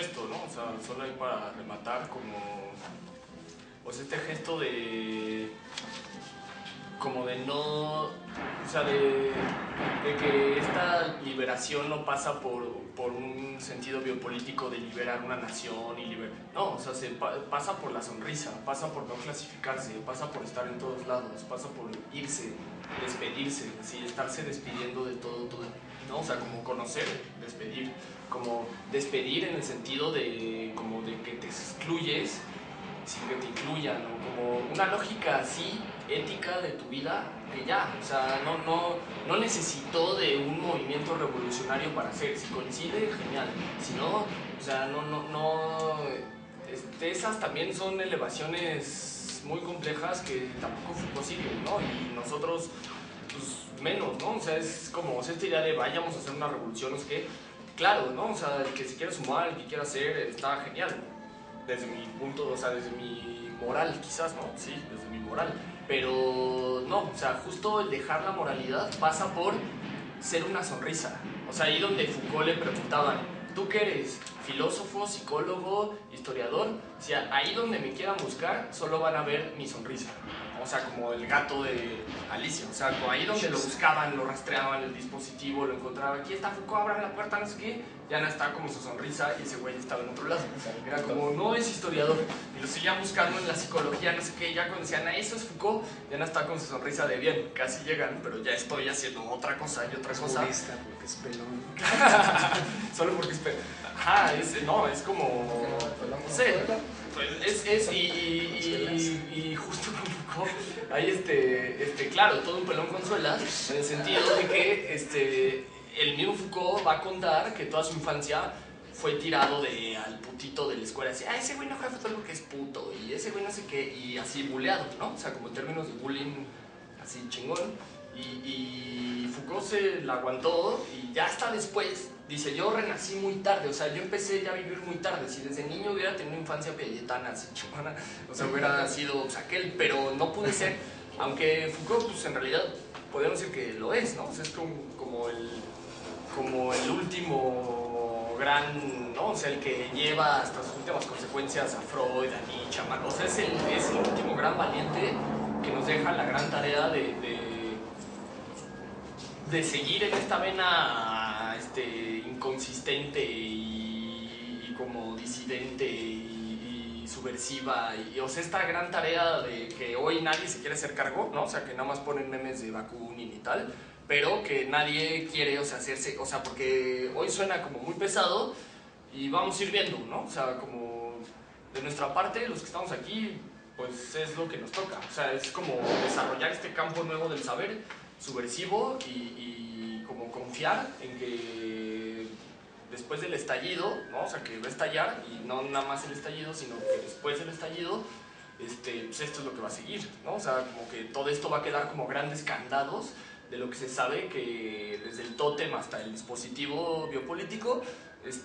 esto, ¿no? O sea, solo hay para rematar como pues este gesto de como de no, o sea, de que esta liberación no pasa por un sentido biopolítico de liberar una nación y no, o sea, pasa por la sonrisa, pasa por no clasificarse, pasa por estar en todos lados, pasa por irse, despedirse, así, estarse despidiendo de todo, ¿no? O sea, como conocer, despedir, como despedir en el sentido de como de que te excluyes sin que te incluyan, o como una lógica así, ética de tu vida, que ya, o sea, no necesitó de un movimiento revolucionario para hacer, si coincide, genial, si no, o sea, esas también son elevaciones muy complejas que tampoco Foucault sigue, ¿no? Y nosotros, pues, menos, ¿no? O sea, es como esta idea de vayamos a hacer una revolución, no sé qué, claro, ¿no? O sea, el que se quiera sumar, el que quiera hacer, está genial, desde mi punto, o sea, desde mi moral quizás, ¿no? Sí, desde mi moral. Pero no, o sea, justo el dejar la moralidad pasa por ser una sonrisa. O sea, ahí donde Foucault le preguntaban, ¿tú qué eres? ¿Filósofo, psicólogo, historiador? O sea, ahí donde me quieran buscar, solo van a ver mi sonrisa. O sea, como el gato de Alicia. O sea, ahí donde lo buscaban, lo rastreaban, el dispositivo, lo encontraban. Aquí está Foucault, abran la puerta, no sé qué. Ya no está como su sonrisa y ese güey estaba en otro lado. Era como, no es historiador. Y lo seguían buscando en la psicología, no sé qué. Ya cuando decían, eso es Foucault, ya no está con su sonrisa de bien. Casi llegan, pero ya estoy haciendo otra cosa y otra cosa. Budista porque es pelón. Solo porque es pelón. Ajá, es como, no sé. Y justo con Foucault hay claro, todo un pelón con suelas, en el sentido de que el mismo Foucault va a contar que toda su infancia fue tirado al putito de la escuela, así, ese güey no juega fútbol porque es puto, y ese güey no sé qué, y así buleado, ¿no? O sea, como en términos de bullying, así chingón, y Foucault se la aguantó, y ya hasta después, dice, yo renací muy tarde, o sea, yo empecé ya a vivir muy tarde, si desde niño hubiera tenido una infancia piagetana, así chingona, o sea, hubiera sido pues, aquel, pero no pude ser, aunque Foucault, pues en realidad, podemos decir que lo es, ¿no? O sea, es como el último gran, ¿no? O sea, el que lleva hasta sus últimas consecuencias a Freud, a Nietzsche, o sea, es el último gran valiente que nos deja la gran tarea de seguir en esta vena inconsistente y como disidente y subversiva, o sea, esta gran tarea de que hoy nadie se quiere hacer cargo, ¿no? O sea, que nada más ponen memes de Bakunin y tal, pero que nadie quiere, o sea, hacerse, o sea, porque hoy suena como muy pesado y vamos a ir viendo, ¿no? O sea, como de nuestra parte, los que estamos aquí, pues es lo que nos toca, o sea, es como desarrollar este campo nuevo del saber subversivo y como confiar en que después del estallido, ¿no? O sea, que va a estallar, y no nada más el estallido, sino que después del estallido, pues esto es lo que va a seguir, ¿no? O sea, como que todo esto va a quedar como grandes candados de lo que se sabe que desde el tótem hasta el dispositivo biopolítico, pues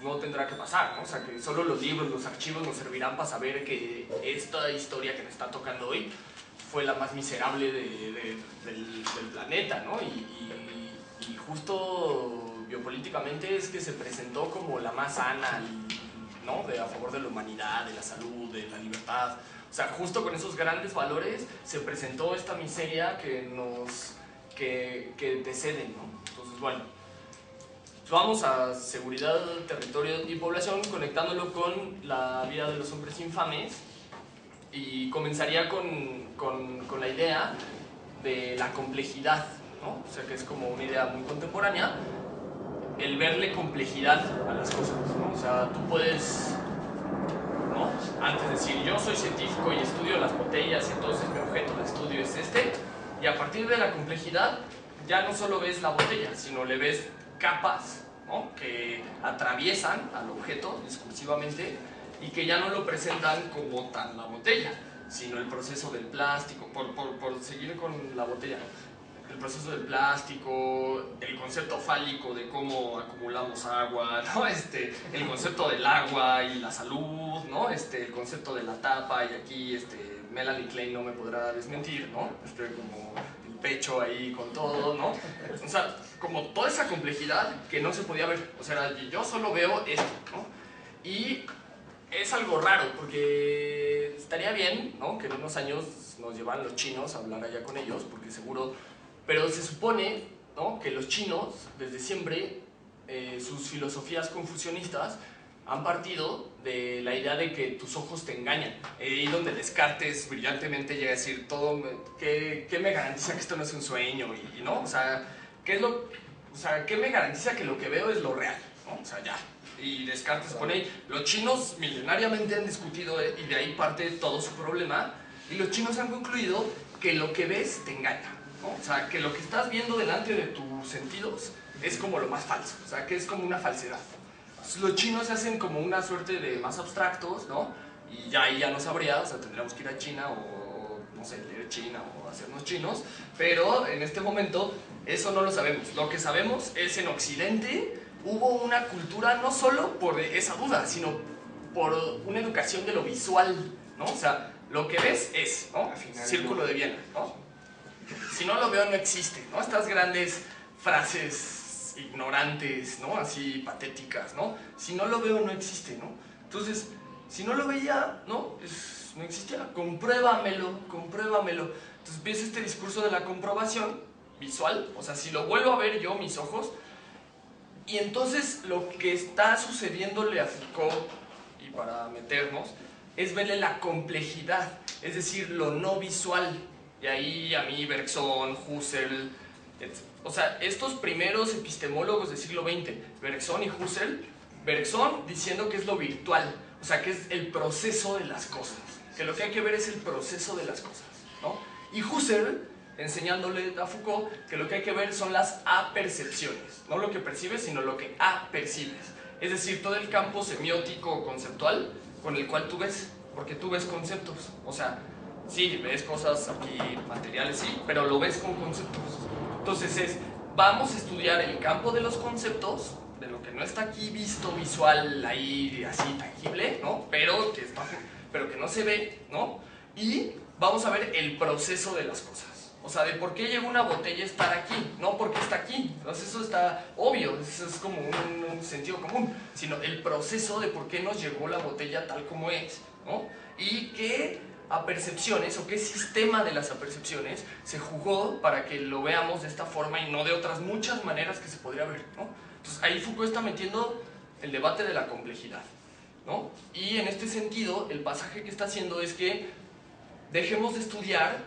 no tendrá que pasar, ¿no? O sea, que solo los libros, los archivos nos servirán para saber que esta historia que nos está tocando hoy fue la más miserable del planeta, ¿no? Y justo biopolíticamente es que se presentó como la más sana, ¿no? A favor de la humanidad, de la salud, de la libertad. O sea, justo con esos grandes valores se presentó esta miseria que te ceden, ¿no? Entonces, bueno, vamos a seguridad, territorio y población, conectándolo con la vida de los hombres infames, y comenzaría con la idea de la complejidad, ¿no? O sea, que es como una idea muy contemporánea, el verle complejidad a las cosas, ¿no? O sea, tú puedes ¿no? Antes de decir, yo soy científico y estudio las botellas y entonces mi objeto de estudio es este, y a partir de la complejidad ya no solo ves la botella, sino le ves capas, ¿no? Que atraviesan al objeto discursivamente y que ya no lo presentan como tan la botella, sino el proceso del plástico, por seguir con la botella, ¿no? El proceso del plástico, el concepto fálico de cómo acumulamos agua, ¿no? El concepto del agua y la salud, ¿no? El concepto de la tapa, y aquí Melanie Klein no me podrá desmentir, ¿no? Como el pecho ahí con todo, ¿no? O sea, como toda esa complejidad que no se podía ver. O sea, yo solo veo esto, ¿no? Y es algo raro, porque estaría bien, ¿no? Que en unos años nos llevaran los chinos a hablar allá con ellos, porque seguro... Pero se supone, ¿no? Que los chinos, desde siempre, sus filosofías confucianistas han partido de la idea de que tus ojos te engañan. Y donde Descartes brillantemente llega a decir, ¿qué me garantiza que esto no es un sueño? Y ¿no? O sea, ¿qué me garantiza que lo que veo es lo real? ¿No? O sea, ya. Y Descartes pone ahí, los chinos milenariamente han discutido, y de ahí parte todo su problema, y los chinos han concluido que lo que ves te engaña, ¿no? O sea, que lo que estás viendo delante de tus sentidos es como lo más falso, o sea, que es como una falsedad. Los chinos se hacen como una suerte de más abstractos, ¿no? Y ya ahí ya no sabría, o sea, tendríamos que ir a China o no sé, leer China o hacernos chinos, pero en este momento eso no lo sabemos. Lo que sabemos es en Occidente hubo una cultura no solo por esa duda, sino por una educación de lo visual, ¿no? O sea, lo que ves es, ¿no? Círculo de Viena, ¿no? Si no lo veo, no existe, ¿no? Estas grandes frases ignorantes, ¿no? Así patéticas, ¿no? Si no lo veo, no existe, ¿no? Entonces, si no lo veía, ¿no? No existía. Compruébamelo, compruébamelo. Entonces empieza este discurso de la comprobación visual, o sea, si lo vuelvo a ver yo, mis ojos, y entonces lo que está sucediéndole a Foucault, y para meternos, es verle la complejidad, es decir, lo no visual. Y ahí a mí Bergson, Husserl, o sea, estos primeros epistemólogos del siglo XX, Bergson y Husserl, Bergson diciendo que es lo virtual, o sea, que es el proceso de las cosas, que lo que hay que ver es el proceso de las cosas, ¿no? Y Husserl enseñándole a Foucault que lo que hay que ver son las apercepciones, no lo que percibes, sino lo que apercibes, es decir, todo el campo semiótico conceptual con el cual tú ves, porque tú ves conceptos, o sea, sí, ves cosas aquí materiales, sí, pero lo ves con conceptos. Entonces vamos a estudiar el campo de los conceptos, de lo que no está aquí visto, visual, ahí, así, tangible, ¿no? Pero que no se ve, ¿no? Y vamos a ver el proceso de las cosas. O sea, de por qué llegó una botella a estar aquí, no porque está aquí. Entonces eso está obvio, eso es como un sentido común, sino el proceso de por qué nos llegó la botella tal como es, ¿no? Y qué apercepciones o qué sistema de las apercepciones se jugó para que lo veamos de esta forma y no de otras muchas maneras que se podría ver, ¿no? Entonces ahí Foucault está metiendo el debate de la complejidad, ¿no? Y en este sentido el pasaje que está haciendo es que dejemos de estudiar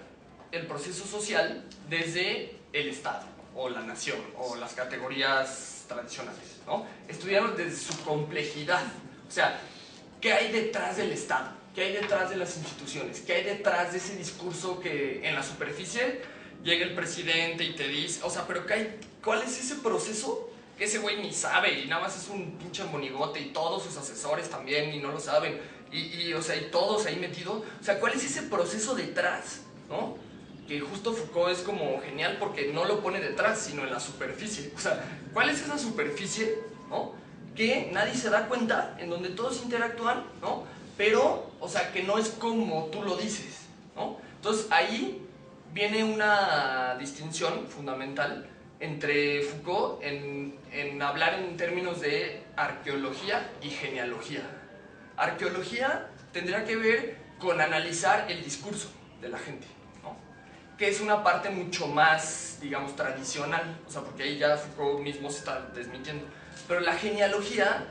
el proceso social desde el Estado o la nación o las categorías tradicionales, ¿no? Estudiarlo desde su complejidad, o sea, ¿qué hay detrás del Estado? ¿Qué hay detrás de las instituciones? ¿Qué hay detrás de ese discurso que en la superficie llega el presidente y te dice, o sea, pero ¿cuál es ese proceso? Que ese güey ni sabe y nada más es un pinche monigote y todos sus asesores también y no lo saben o sea, y todos ahí metidos, o sea, ¿cuál es ese proceso detrás, ¿no? Que justo Foucault es como genial porque no lo pone detrás, sino en la superficie, o sea, ¿cuál es esa superficie, ¿no? Que nadie se da cuenta, en donde todos interactúan, ¿no? Pero, o sea, que no es como tú lo dices, ¿no? Entonces ahí viene una distinción fundamental entre Foucault en hablar en términos de arqueología y genealogía. Arqueología tendrá que ver con analizar el discurso de la gente, ¿no? Que es una parte mucho más, digamos, tradicional, o sea, porque ahí ya Foucault mismo se está desmintiendo. Pero la genealogía,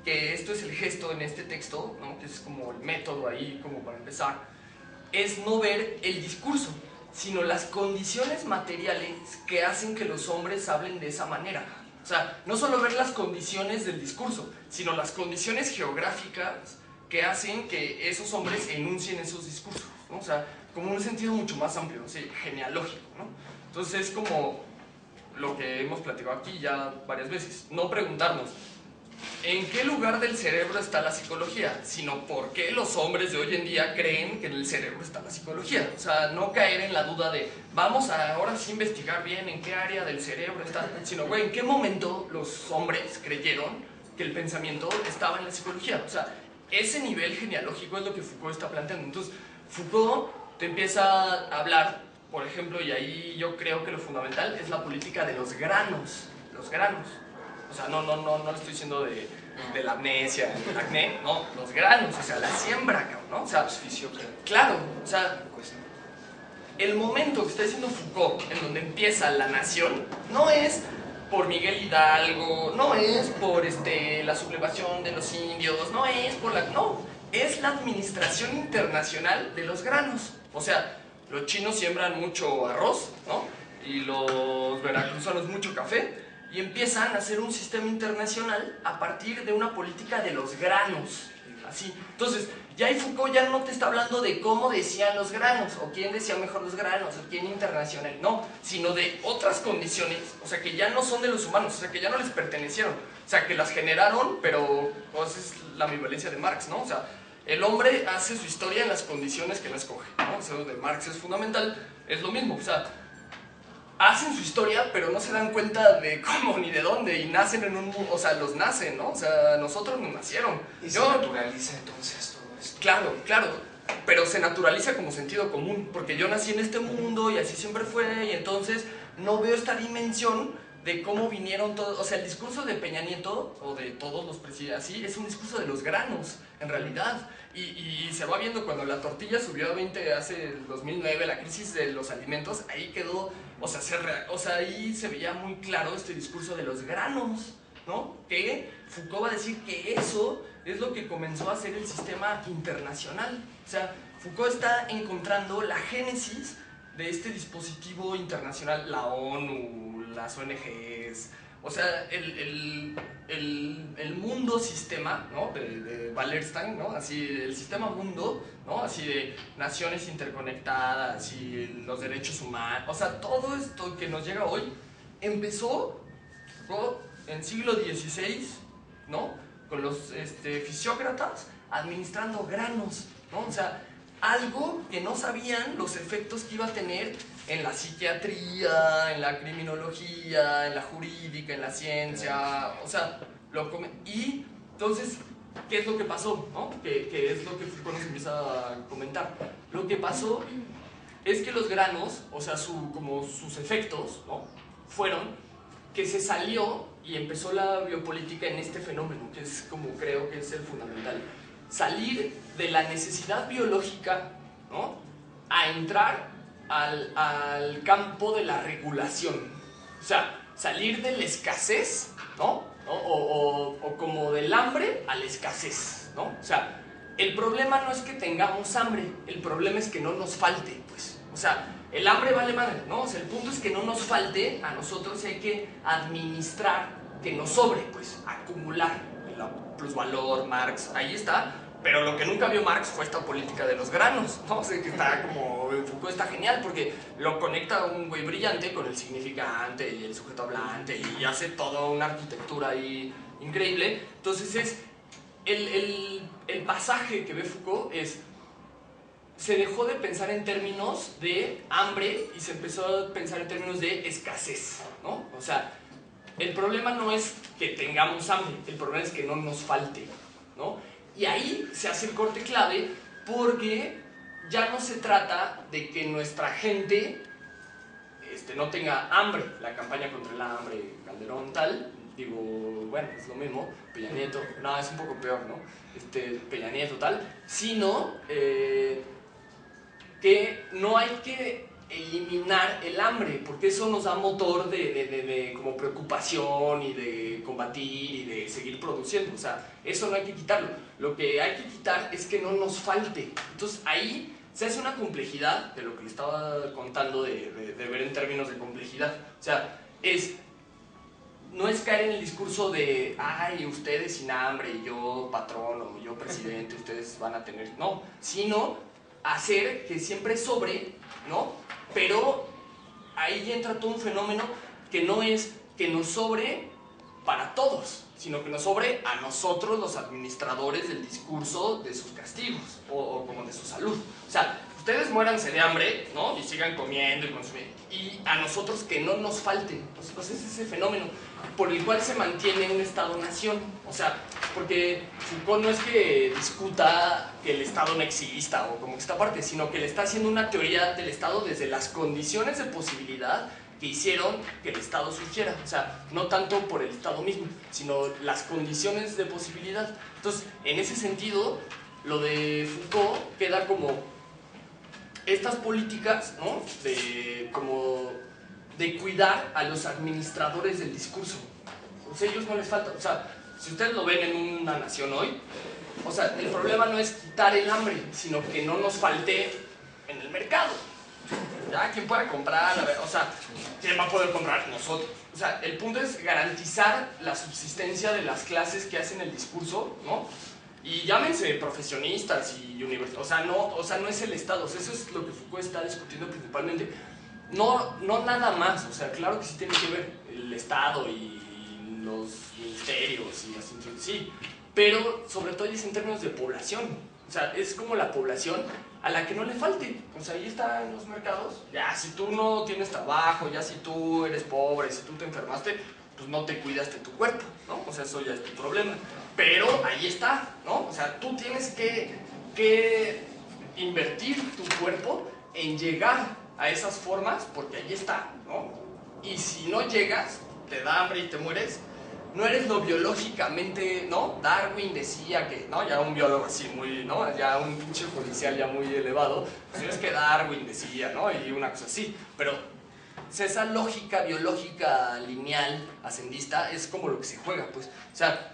que esto es el gesto en este texto, ¿no? Que es como el método ahí, como para empezar, es no ver el discurso, sino las condiciones materiales que hacen que los hombres hablen de esa manera. O sea, no solo ver las condiciones del discurso, sino las condiciones geográficas que hacen que esos hombres enuncien esos discursos, ¿no? O sea, como en un sentido mucho más amplio, o sea, genealógico, ¿no? Entonces es como lo que hemos platicado aquí ya varias veces, no preguntarnos ¿en qué lugar del cerebro está la psicología? Sino ¿por qué los hombres de hoy en día creen que en el cerebro está la psicología? O sea, no caer en la duda de vamos a ahora sí investigar bien en qué área del cerebro está, sino, güey, ¿en qué momento los hombres creyeron que el pensamiento estaba en la psicología? O sea, ese nivel genealógico es lo que Foucault está planteando. Entonces, Foucault te empieza a hablar, por ejemplo, y ahí yo creo que lo fundamental es la política de los granos. Los granos. O sea, no le estoy diciendo de la amnesia, el acné, no, los granos, o sea, la siembra, cabrón, ¿no? O sea, claro, o sea, el momento que está diciendo Foucault, en donde empieza la nación, no es por Miguel Hidalgo, no es por la sublevación de los indios, no es por no, es la administración internacional de los granos. O sea, los chinos siembran mucho arroz, ¿no? Y los veracruzanos mucho café, y empiezan a hacer un sistema internacional a partir de una política de los granos, así. Entonces, ya ahí Foucault ya no te está hablando de cómo decían los granos, o quién decía mejor los granos, o quién internacional, no, sino de otras condiciones, o sea, que ya no son de los humanos, o sea, que ya no les pertenecieron, o sea, que las generaron, pero pues es la ambivalencia de Marx, ¿no? O sea, el hombre hace su historia en las condiciones que no escoge, ¿no? O sea, de Marx es fundamental, es lo mismo, o sea, hacen su historia, pero no se dan cuenta de cómo ni de dónde, y nacen en un mundo, o sea, los nacen, ¿no? O sea, nosotros nos nacieron. Y se naturaliza entonces todo esto. Claro, claro, pero se naturaliza como sentido común, porque yo nací en este mundo y así siempre fue, y entonces no veo esta dimensión de cómo vinieron todos, o sea, el discurso de Peña Nieto, o de todos los presidentes, así, es un discurso de los granos, en realidad, y se va viendo cuando la tortilla subió a 20 hace el 2009, la crisis de los alimentos, ahí quedó, o sea, ahí se veía muy claro este discurso de los granos, ¿no? Que Foucault va a decir que eso es lo que comenzó a hacer el sistema internacional. O sea, Foucault está encontrando la génesis de este dispositivo internacional, la ONU, las ONGs, o sea, el mundo sistema, ¿no? De Wallerstein, ¿no? Así, el sistema mundo, ¿no? Así de naciones interconectadas y los derechos humanos, o sea, todo esto que nos llega hoy empezó en siglo XVI, ¿no? Con los fisiócratas administrando granos, ¿no? O sea, algo que no sabían los efectos que iba a tener en la psiquiatría, en la criminología, en la jurídica, en la ciencia, o sea, y entonces, ¿qué es lo que pasó? ¿No? Que es lo que Foucault nos empieza a comentar. Lo que pasó es que los granos, o sea, como sus efectos, ¿no? Fueron que se salió y empezó la biopolítica en este fenómeno, que es como creo que es el fundamental. Salir de la necesidad biológica, ¿no? A entrar al campo de la regulación. O sea, salir de la escasez, ¿no? O como del hambre a la escasez, ¿no? O sea, el problema no es que tengamos hambre, el problema es que no nos falte, pues. O sea, el hambre vale madre, ¿no? O sea, el punto es que no nos falte a nosotros, hay que administrar que nos sobre, pues, acumular el plusvalor, Marx, ahí está. Pero lo que nunca vio Marx fue esta política de los granos, ¿no? O sea, que está como, Foucault está genial porque lo conecta un güey brillante con el significante y el sujeto hablante y hace toda una arquitectura ahí increíble. Entonces es, el pasaje que ve Foucault es, se dejó de pensar en términos de hambre y se empezó a pensar en términos de escasez, ¿no? O sea, el problema no es que tengamos hambre, el problema es que no nos falte, ¿no? Y ahí se hace el corte clave porque ya no se trata de que nuestra gente no tenga hambre. La campaña contra el hambre, Calderón, tal, digo, bueno, es lo mismo, Peña Nieto, no, es un poco peor, ¿no? Peña Nieto, tal, sino que no hay que eliminar el hambre, porque eso nos da motor de como preocupación y de combatir y de seguir produciendo. O sea, eso no hay que quitarlo. Lo que hay que quitar es que no nos falte. Entonces ahí se hace una complejidad de lo que le estaba contando de ver en términos de complejidad. O sea, es no es caer en el discurso de, ay, ustedes sin hambre, y yo patrón, o yo presidente, ustedes van a tener, no, sino hacer que siempre sobre, ¿no? Pero ahí entra todo un fenómeno que no es que nos sobre para todos, sino que nos sobre a nosotros los administradores del discurso de sus castigos, o como de su salud. O sea, ustedes muéranse de hambre, ¿no? Y sigan comiendo y consumiendo. Y a nosotros que no nos falte. Entonces es ese fenómeno por el cual se mantiene un Estado-nación. O sea, porque Foucault no es que discuta que el Estado no exista o como que esta parte, sino que le está haciendo una teoría del Estado desde las condiciones de posibilidad que hicieron que el Estado surgiera. O sea, no tanto por el Estado mismo, sino las condiciones de posibilidad. Entonces, en ese sentido, lo de Foucault queda como estas políticas, ¿no? de cuidar a los administradores del discurso. Pues a ellos no les falta. O sea, si ustedes lo ven en una nación hoy, o sea, el problema no es quitar el hambre, sino que no nos falte en el mercado. Ya, ¿quién puede comprar? A ver, o sea, ¿quién va a poder comprar? Nosotros. O sea, el punto es garantizar la subsistencia de las clases que hacen el discurso, ¿no? Y llámense profesionistas y universidades. O sea, no es el Estado. O sea, eso es lo que Foucault está discutiendo principalmente. No nada más. O sea, claro que sí tiene que ver el Estado y los ministerios y las instituciones, sí. Pero sobre todo es en términos de población. O sea, es como la población a la que no le falte. O sea, ahí está en los mercados. Ya, si tú no tienes trabajo, ya si tú eres pobre, si tú te enfermaste, pues no te cuidaste tu cuerpo, ¿no? O sea, eso ya es tu problema. Pero ahí está, ¿no? O sea, tú tienes que invertir tu cuerpo en llegar a esas formas, porque ahí está, ¿no? Y si no llegas, te da hambre y te mueres, no eres lo biológicamente, ¿no? Darwin decía que, ¿no? Ya un biólogo así muy, ¿no? Ya un pinche judicial ya muy elevado, pues es que Darwin decía, ¿no? Y una cosa así, pero o sea, esa lógica biológica lineal, ascendista, es como lo que se juega, pues. O sea,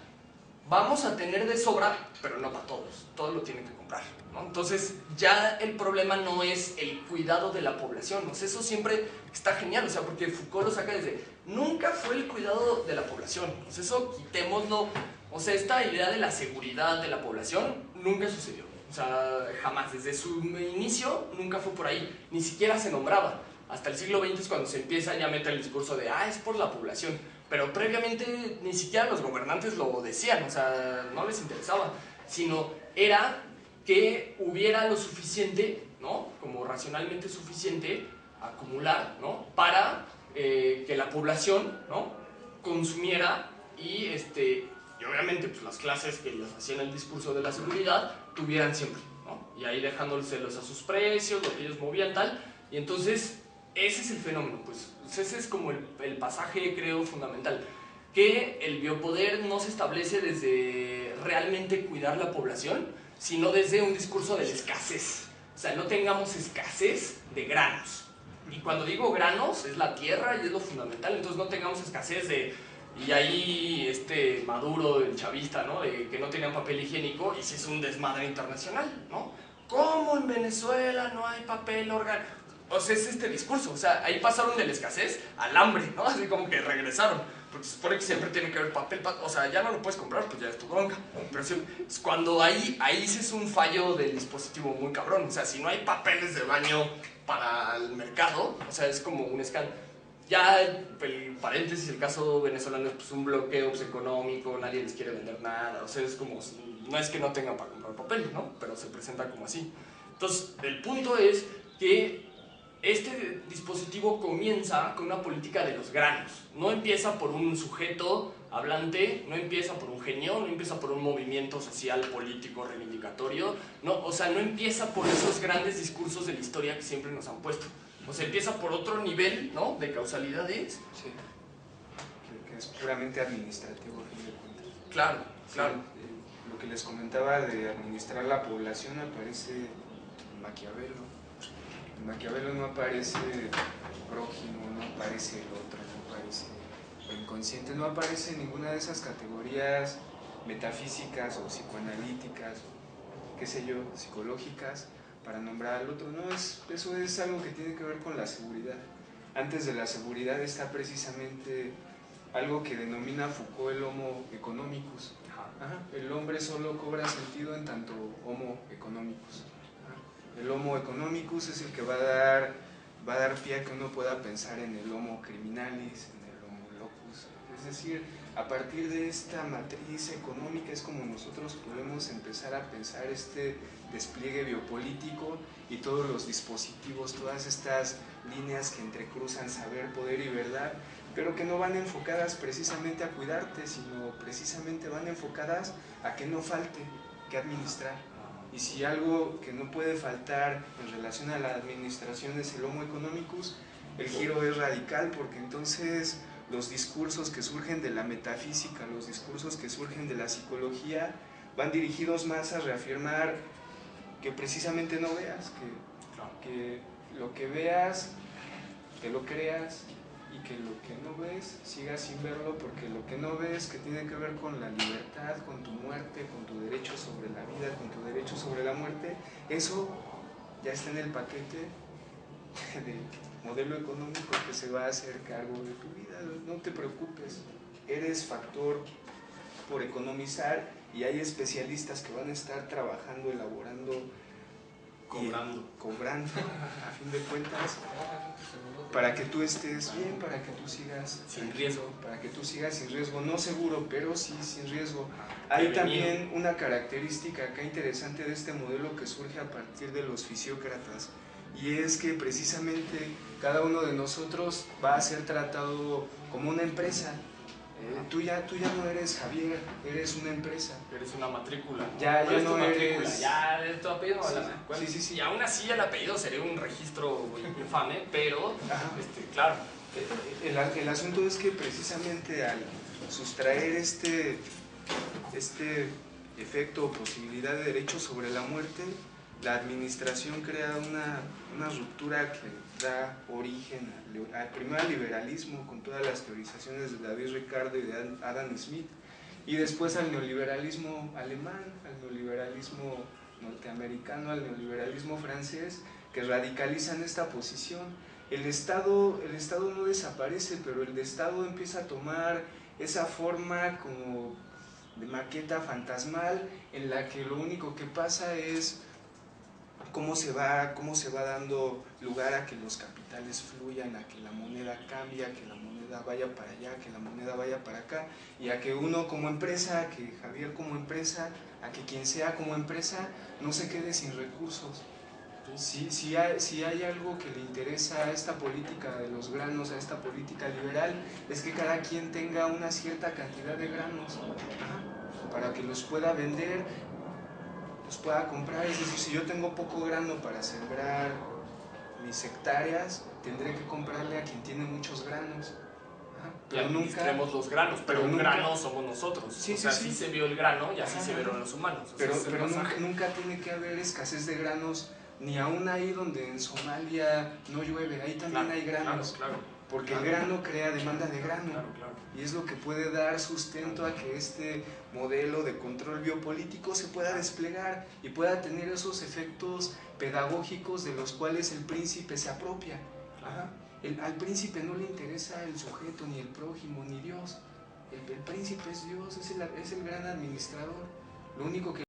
vamos a tener de sobra, pero no para todos. Todos lo tienen que comprar, ¿no? Entonces, ya el problema no es el cuidado de la población. O sea, eso siempre está genial, o sea, porque Foucault lo saca desde... Nunca fue el cuidado de la población. O sea, eso quitémoslo. O sea, esta idea de la seguridad de la población nunca sucedió. O sea, jamás. Desde su inicio, nunca fue por ahí. Ni siquiera se nombraba. Hasta el siglo XX es cuando se empieza ya a meter el discurso de es por la población, pero previamente ni siquiera los gobernantes lo decían, o sea, no les interesaba, sino era que hubiera lo suficiente, ¿no? Como racionalmente suficiente, acumular, ¿no? Para que la población, ¿no? Consumiera y obviamente pues, las clases que les hacían el discurso de la seguridad tuvieran siempre, ¿no? Y ahí dejándoselos a sus precios, lo que ellos movían tal, y entonces... Ese es el fenómeno, pues ese es como el pasaje, creo, fundamental. Que el biopoder no se establece desde realmente cuidar la población, sino desde un discurso de la escasez. O sea, no tengamos escasez de granos. Y cuando digo granos, es la tierra y es lo fundamental, entonces no tengamos escasez de... Y ahí Maduro, el chavista, ¿no? De que no tenían papel higiénico y si es un desmadre internacional, ¿no? ¿Cómo en Venezuela no hay papel orgánico? O sea, es este discurso, o sea, ahí pasaron de la escasez al hambre, ¿no? Así como que regresaron, porque se supone que siempre tiene que haber papel, o sea, ya no lo puedes comprar, pues ya es tu bronca, pero sí, es cuando ahí sí es un fallo del dispositivo muy cabrón, o sea, si no hay papeles de baño para el mercado, o sea, es como un escándalo. Ya, el paréntesis, el caso venezolano es pues, un bloqueo pues, económico, nadie les quiere vender nada, o sea, es como, no es que no tengan para comprar papel, ¿no? Pero se presenta como así. Entonces, el punto es que este dispositivo comienza con una política de los granos. No empieza por un sujeto hablante, no empieza por un genio, no empieza por un movimiento social, político, reivindicatorio. No, o sea, no empieza por esos grandes discursos de la historia que siempre nos han puesto. O sea, empieza por otro nivel, ¿no? De causalidades. Sí. Que es puramente administrativo, a fin de cuentas. Claro, claro. Sí, lo que les comentaba de administrar la población aparece en Maquiavelo. En Maquiavelo no aparece el prójimo, no aparece el otro, no aparece el inconsciente, no aparece ninguna de esas categorías metafísicas o psicoanalíticas o qué sé yo, psicológicas para nombrar al otro. No, eso es algo que tiene que ver con la seguridad. Antes de la seguridad está precisamente algo que denomina Foucault el Homo economicus. Ajá. El hombre solo cobra sentido en tanto Homo economicus. Ajá. El Homo economicus es el que va a dar pie a que uno pueda pensar en el Homo criminalis, en el Homo locus. Es decir, a partir de esta matriz económica es como nosotros podemos empezar a pensar este despliegue biopolítico y todos los dispositivos, todas estas líneas que entrecruzan saber, poder y verdad, pero que no van enfocadas precisamente a cuidarte, sino precisamente van enfocadas a que no falte, que administrar. Y si algo que no puede faltar en relación a la administración es el Homo economicus, el giro es radical, porque entonces los discursos que surgen de la metafísica, los discursos que surgen de la psicología, van dirigidos más a reafirmar que precisamente no veas, que lo que veas te lo creas, y que lo que no ves sigas sin verlo, porque lo que no ves, que tiene que ver con la libertad, con tu muerte, con tu derecho sobre la vida, con tu derecho sobre la muerte, eso ya está en el paquete de modelo económico que se va a hacer cargo de tu vida. No te preocupes, eres factor por economizar, y hay especialistas que van a estar trabajando, elaborando, cobrando a fin de cuentas, para que tú estés bien, para que tú sigas sin riesgo, para que tú sigas sin riesgo, no seguro, pero sí sin riesgo. Hay también una característica acá interesante de este modelo que surge a partir de los fisiócratas, y es que precisamente cada uno de nosotros va a ser tratado como una empresa. Tú ya no eres Javier, eres una empresa. Eres una matrícula. Ya no no matrícula, eres... ya tu apellido. Sí. Y aún así el apellido sería un registro infame, pero claro. El asunto es que precisamente al sustraer este efecto o posibilidad de derecho sobre la muerte, la administración crea una ruptura que da origen primero al liberalismo, con todas las teorizaciones de David Ricardo y de Adam Smith, y después al neoliberalismo alemán, al neoliberalismo norteamericano, al neoliberalismo francés, que radicalizan esta posición. El Estado no desaparece, pero el Estado empieza a tomar esa forma como de maqueta fantasmal, en la que lo único que pasa es cómo se va dando lugar a que los capitales fluyan, a que la moneda cambie, a que la moneda vaya para allá, que la moneda vaya para acá, y a que uno como empresa, a que Javier como empresa, a que quien sea como empresa no se quede sin recursos. Si hay algo que le interesa a esta política de los granos, a esta política liberal, es que cada quien tenga una cierta cantidad de granos para que los pueda vender, los pueda comprar. Es decir, si yo tengo poco grano para sembrar mis hectáreas, tendré que comprarle a quien tiene muchos granos. Pero nunca los granos, pero un grano somos nosotros. Sí, así se vio el grano y así se vieron los humanos. Pero nunca tiene que haber escasez de granos, ni aún ahí donde en Somalia no llueve, ahí también hay granos. Porque el grano crea demanda de grano. Y es lo que puede dar sustento a que este modelo de control biopolítico se pueda desplegar y pueda tener esos efectos pedagógicos de los cuales el príncipe se apropia. Al príncipe no le interesa el sujeto, ni el prójimo, ni Dios. El príncipe es Dios, es el gran administrador. Lo único que